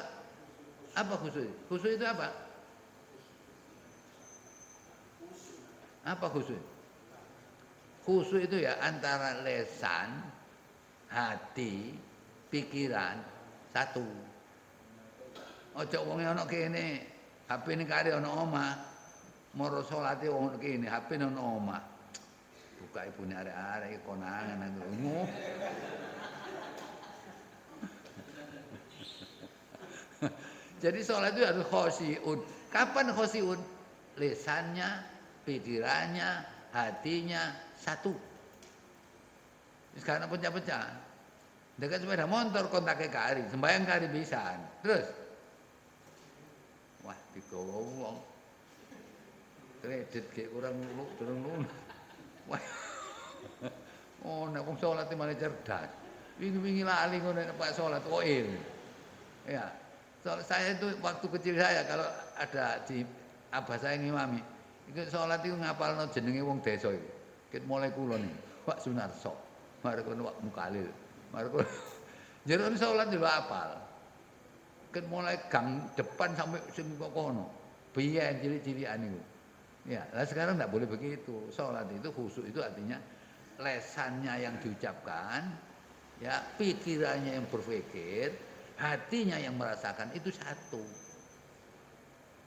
Apa khusyuk? Khusyuk itu apa? Apa khusyuk? Khusyuk itu ya antara lesan, hati, pikiran satu. Ojo wong ana kene, HP ning kare ana omah. Moro salate wong kene, HP ana omah. Buka ibune arek-arek konangan nang ngono. Jadi sholat itu harus khosyi'un. Kapan khosyi'un? Lesannya, pikirannya, hatinya satu. Sekarang pecah-pecah. Dekat sepeda motor kontaknya kari, sembahyang kari bisa. Terus, wah digawa wong. Kredit kayak kurang lunak. Wah, oh nek wong sholat malah cerdas. Wingi-wingi lali ngono nek Pak sholat oil. Ya. Soal saya itu waktu kecil saya kalau ada di abah saya ngimami, itu sholat itu ngapalno jenenge wong desa itu. Ket mulai kula nih, Pak Sunarso, mari kono Pak Mukalil, mari kono. Jero sholat juga apal. Ket mulai gang depan sampai sing kok kono. Biyen cilik-cilikan niku. Ya, lah sekarang enggak boleh begitu. Sholat itu khusyuk itu artinya lesannya yang diucapkan, ya, pikirannya yang berpikir, hatinya yang merasakan itu satu.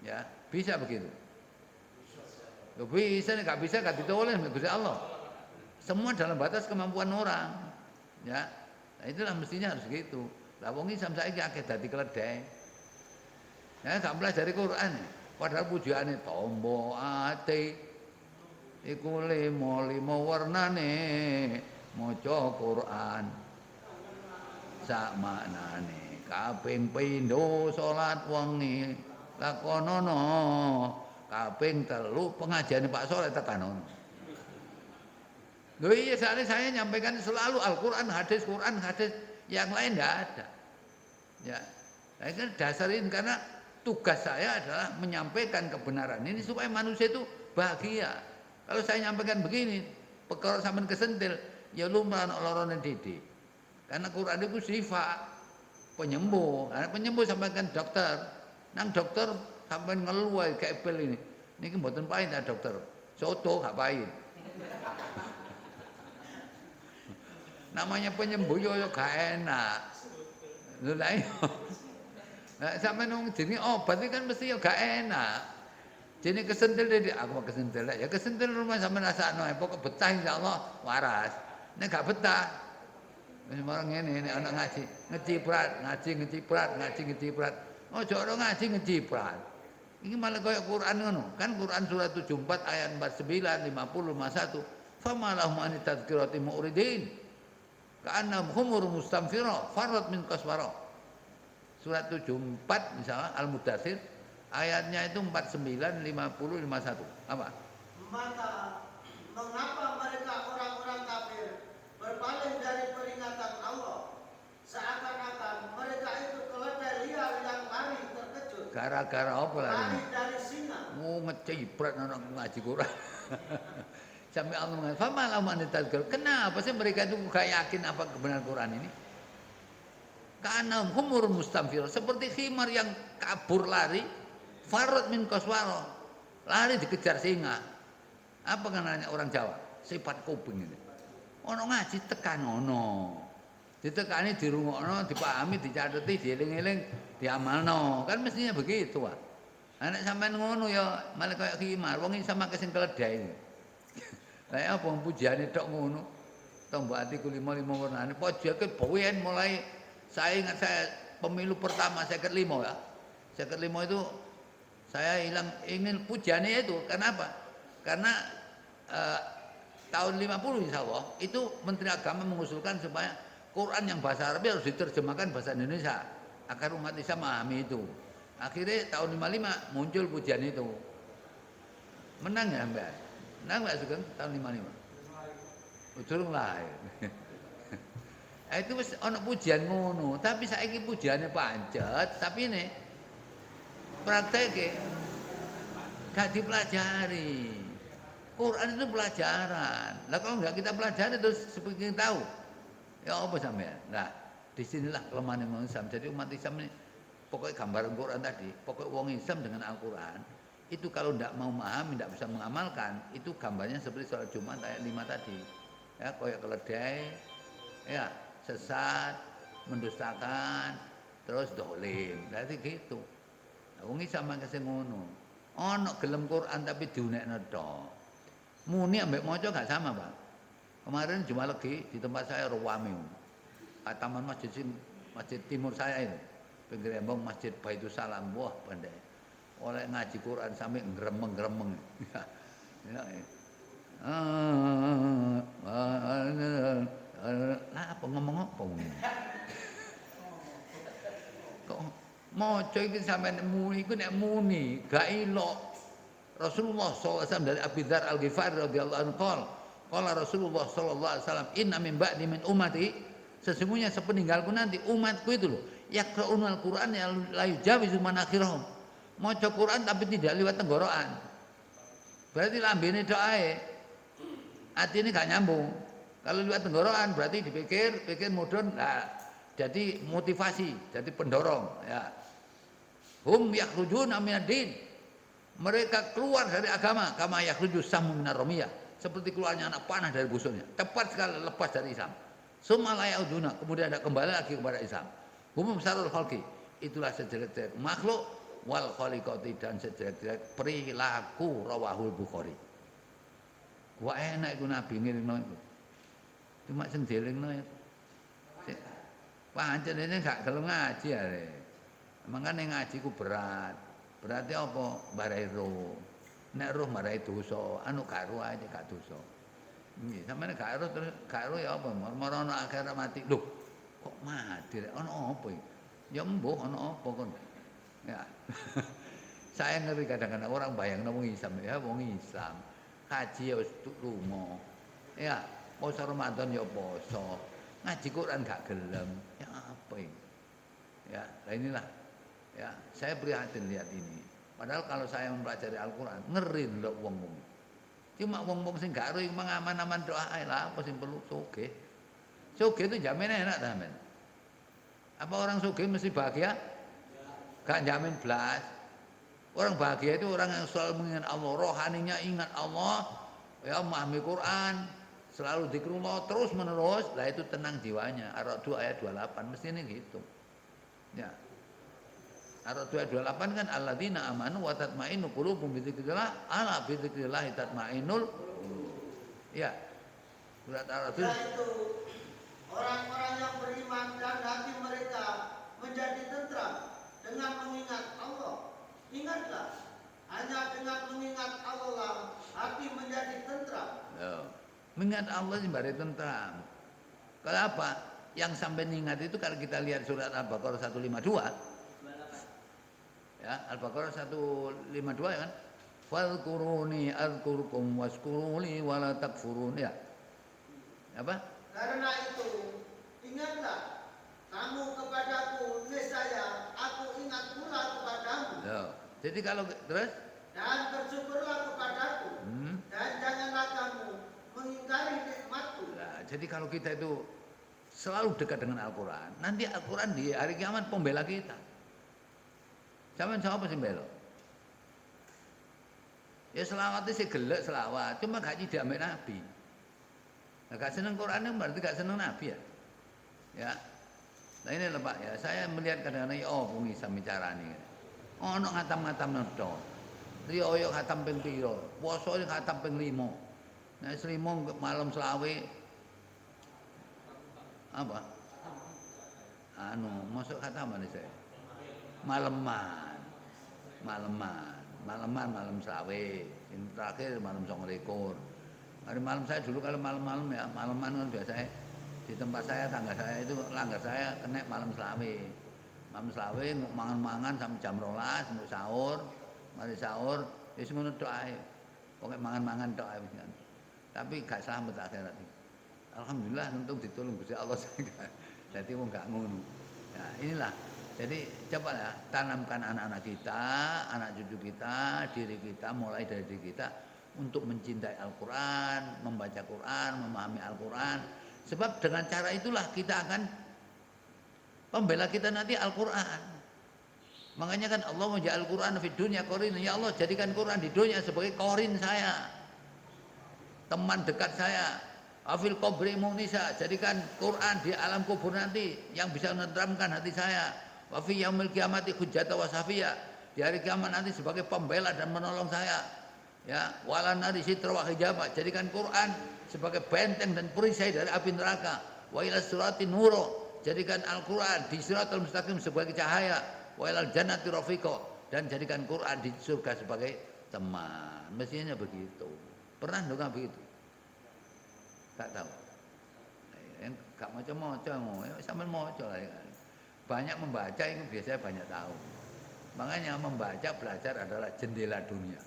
Ya, bisa begitu. Loh, bisa, nggak bisa nggak ditoleh Gusti Allah. Semua dalam batas kemampuan orang. Ya, nah itulah mestinya harus gitu. Lah wong iki sampe saiki akeh dadi keledai. Ya, gak pelajari Quran. Padahal pujiane tombo ati iku limo warnane maca Quran sak maknane. Kaping pindho salat wengi lakonono, kaping 3 pengajian Pak Soleh tekanono. Loh iya, saya nyampaikan selalu Al-Quran, hadis, yang lain tidak ada. Ya, nah, kan dasarin karena tugas saya adalah menyampaikan kebenaran ini supaya manusia itu bahagia. Kalau saya nyampaikan begini, perkara sampean kesentil, ya lumrah ana lorone didik. Karena Quran itu sifat penyembuh. Karena penyembuh sampaikan dokter. Nang dokter sampai ngeluh kayak pil ini. Niki mboten pahit ya dokter. Soto gak pahit. Namanya penyembuh yo gak enak. Lho lah iya. Nah, sampai nung jenenge obat itu kan mesti yo gak enak. Jenenge kesentil dadi aku kesentil ya kesentil rumah sampean rasakno pokok betah insyaallah waras. Nek gak betah wis marang ngene nek ana ngaji, ngeciprat. Ojo ora ngaji ngeciprat. Iki malah kaya Quran ngono. Kan Quran surat 74 ayat 49, 50, 51. Famalahum an tadzkirati mu'ridin. Ka'annahum humur mustamfira farat min qaswara. Surat 74 misalnya Al-Mudaththir ayatnya itu 49, 50, 51. Apa? Maka mengapa mereka orang-orang kafir berpaling dari peringatan Gara-gara apa lari lari? dari singa. Ngecibrat anak ngaji Quran. Sampai Allah mengatakan, "Famalam anitadzkar." Kenapa sih mereka itu gak yakin apa kebenaran Quran ini? Karena humur mustamfir, seperti khimar yang kabur lari, farot min koswaro, lari dikejar singa. Apa namanya orang Jawa? Sifat kuping ini. Ono ngaji tekan ono. Ditekani dirungokno, dipahami, dicateti, dieling-eling, diamalno. Kan mestinya begitu, Pak. Nek sampean ngono ya malah kaya khimar, wong iki sama kesing keledai. Lah ya apa pujiane tok ngono. Tombok atiku lima-lima warnane pojake bawen mulai saya ingat saya pemilu pertama 55 ya. 55 itu saya ingin pujiannya itu. Kenapa? Karena tahun 50 insya Allah itu Menteri Agama mengusulkan supaya Quran yang bahasa Arab harus diterjemahkan bahasa Indonesia agar umat Islam memahami itu. Akhirnya tahun 55 muncul pujian itu. Menang ya Mbak? Menang Mbak Sugeng tahun 55? Durung lahir. Itu wis ana pujian ngono, tapi saiki pujiane pancet, tapi ini prakteke gak dipelajari. Quran itu pelajaran. Lah kalau nggak kita pelajari terus seperti kita tahu, ya apa sampean? Nah, disinilah kelemahan umat Islam. Jadi umat Islam ini pokoknya gambaran Quran tadi, pokoknya wong Islam dengan Al-Quran itu kalau tidak mau memahami, tidak bisa mengamalkan, itu gambarnya seperti sholat Jumat ayat 5 tadi. Ya, koyak keledai, ya, sesat, mendustakan, terus dolim. Berarti gitu. Wong Islam mangke ngono. Ono gelem Quran tapi diunekno tok. Muni ambek maca gak sama, Pak. Kemarin Jumat Legi di tempat saya Rawami. Taman masjid timur saya itu. Pinggir embong Masjid Baitus Salam. Wah, pandai. Oleh ngaji Quran sampai ngremeng-ngremeng. Ya. Lah apa ngomong apa ngene? Kok maca iki sampean muni iku nek muni gak ilok. Rasulullah SAW dari Abi Dzar Al-Ghifari radhiyallahu anhu qala Rasulullah sallallahu alaihi wasallam inna min ba'di min ummati sesungguhnya sepeninggalku nanti umatku itu loh yaqra'unal Qur'an la yujawizu manakhirahum maca Quran tapi tidak lewat tenggorokan berarti lambene tok ae atine gak nyambung kalau lewat tenggorokan berarti dipikir mudhun nah jadi motivasi jadi pendorong ya hum yakhrujuna minad-din mereka keluar dari agama kama yakhruju samu minar ramiyah seperti keluarnya anak panah dari busuknya tepat sekali lepas dari Islam summa la yauduna kemudian ada kembali lagi kepada Islam hum sarul khalqi itulah sejelek-jelek makhluk wal khaliqati dan sejelek-jelek perilaku rawahul Bukhari wah enak iku nabi ngiringno iku cuma sing dielingno pancen ini gak gelem ngaji are mangkane ngaji ku berat berarti apa? Barai roh. Nek roh marai dosa, anu gak roh aja gak dosa. Nggih, sampeyan gak roh terus gak roh ya apa? Moro ana akhirat mati. Loh, kok mati rek? Ana apa iki? Ya mbuh ana apa kon? Ya. Saya ngeri kadang-kadang orang bayangno wong Islam ya wong Islam. Haji ya wis lunga. Ya, poso Ramadan ya poso. Ngaji Quran gak gelem. Ya apa ini? Ya, nah inilah ya, saya prihatin lihat ini. Padahal kalau saya mempelajari Al-Quran, ngeri ndelok wong-wong. Cuma wong-wong sing gak ero aman-aman doa ae lah, apa sing perlu sugih. Sugih itu jamin enak ta, men. Apa orang sugih mesti bahagia? Gak jamin blas. Orang bahagia itu orang yang selalu mengingat Allah, rohaninya ingat Allah, ya memahami Quran, selalu zikrullah terus menerus, lah itu tenang jiwanya. Ar-Ra'd ayat 28 mesti ini gitu. Ya. Ar-Ra'd 28 kan alladzina amanu wa tatmainnu qulubuhum bi dzikrillah ala bi dzikrillah tatmainnul ya. Surat Ar-Ra'd Yaitu orang-orang yang beriman dan hati mereka menjadi tentram dengan mengingat Allah. Ingatlah, hanya dengan mengingat Allah hati menjadi tentram. Ya. Mengingat Allah sih bare tentram. Kalau apa? Yang sampai ingat itu kalau kita lihat surat Al-Baqarah 152 ya, Al-Baqarah 152 ya kan? Fadhkuruni adzkurkum washkuruli wala takfurun ya. Apa? Karena itu, ingatlah kamu kepadaku, niscaya aku ingat pula kepadamu. Ya. Jadi kalau terus Dan bersyukurlah kepadaku. Dan janganlah kamu mengingkari nikmatku. nah, jadi kalau kita itu selalu dekat dengan Al-Quran, nanti Al-Quran di hari kiamat pembela kita. Sampeyan siapa sih bela? Ya selawatnya sih gelek selawat, cuma gak tidak ambek Nabi. Nah, gak seneng Quran berarti gak seneng Nabi ya. Ya. Nah ini lho Pak ya, saya melihat kadang-kadang ya oh bungi sami carane. Ono ngatam-ngatam nedo. Riyo yo khatam ping pira? Poso khatam ping 5. Nah selimo malam selawe apa? Masuk khatam ini saya. Maleman. Malam selawe. Yang terakhir malam 29. Hari malam saya dulu kalau malam-malam ya, malaman kan biasanya di tempat saya, tangga saya itu langgar saya kena malam selawe. Malam selawe mangan-mangan sampai jam 12 untuk sahur. Mari sahur wis ngono tok ae. Pokoke mangan-mangan tok ae wis kan. Tapi gak selamat akhirat. Alhamdulillah untung ditolong Gusti Allah. Jadi wong gak ngono. Nah, inilah. Jadi coba ya tanamkan anak-anak kita, anak cucu kita, diri kita mulai dari diri kita untuk mencintai Al-Quran, membaca Quran, memahami Al-Quran. Sebab dengan cara itulah kita akan pembela kita nanti Al-Quran. Makanya kan Allah menjadikan Al-Quran di dunia korin. Ya Allah jadikan Quran di dunia sebagai korin saya, teman dekat saya. Afil qabri munisa, jadikan Quran di alam kubur nanti yang bisa menenteramkan hati saya. Wa fi yaumil qiyamati hujjata wa safiya, di hari kiamat nanti sebagai pembela dan menolong saya. Ya, wala nari sitra wa hijaba, jadikan Quran sebagai benteng dan perisai dari api neraka. Wa ila sirati nuro, jadikan Al-Quran di siratal mustaqim sebagai cahaya. Wa ilal jannati rafiqa, dan jadikan Quran di surga sebagai teman. Mestinya begitu. Pernah enggak begitu? Tak tahu. Gak maca-maca ngono, sampean maca lah. Banyak membaca itu biasanya banyak tahu. Makanya membaca belajar adalah jendela dunia.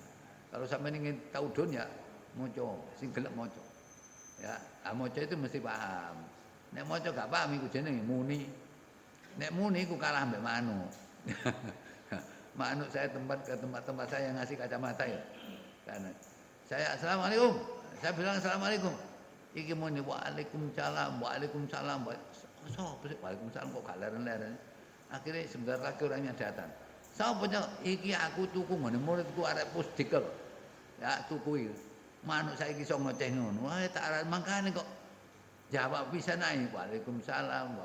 Kalau sampai ingin tahu dunia, maca, sing gelek maca. Ya, maca itu mesti paham. Nek maca gak paham iku jenenge muni. Nek muni iku kalah mbek manuk. Manuk saya ke tempat saya yang ngasih kacamata ya. Karena saya assalamualaikum. Saya bilang assalamualaikum. Iki muni waalaikumsalam. Waalaikumsalam kok gak leren-leren. Akhirnya sebentar lagi orangnya datang. Sapanya iki aku tuku ngene muridku arek pusdikel. Ya tuku iki. Manuk saiki iso ngoceh ngono. Wah tak arep mangkane kok jawab pisan ae. Waalaikumsalam.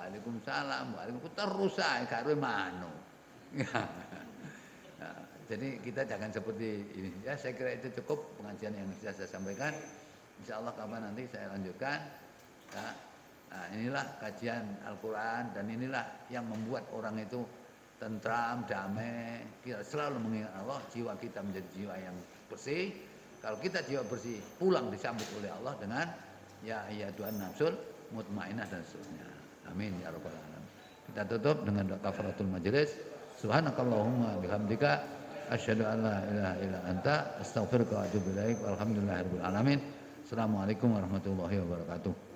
Terus ae karo manuk. Nah, jadi kita jangan seperti ini. Ya saya kira itu cukup pengajian yang bisa saya sampaikan. Insyaallah kapan nanti saya lanjutkan. Ya. Nah, inilah kajian Al-Quran dan inilah yang membuat orang itu tentram, damai. Kita selalu mengingat Allah, jiwa kita menjadi jiwa yang bersih. Kalau kita jiwa bersih, pulang disambut oleh Allah dengan ya Tuhan nafsul mutmainnah dan seterusnya. Amin ya rabbal alamin. Kita tutup dengan doa kafaratul majelis. Subhanakallahumma bihamdika asyhadu an la ilaha illa anta astaghfiruka wa atubu ilaik. Walhamdulillahirabbil alamin. Assalamualaikum warahmatullahi wabarakatuh.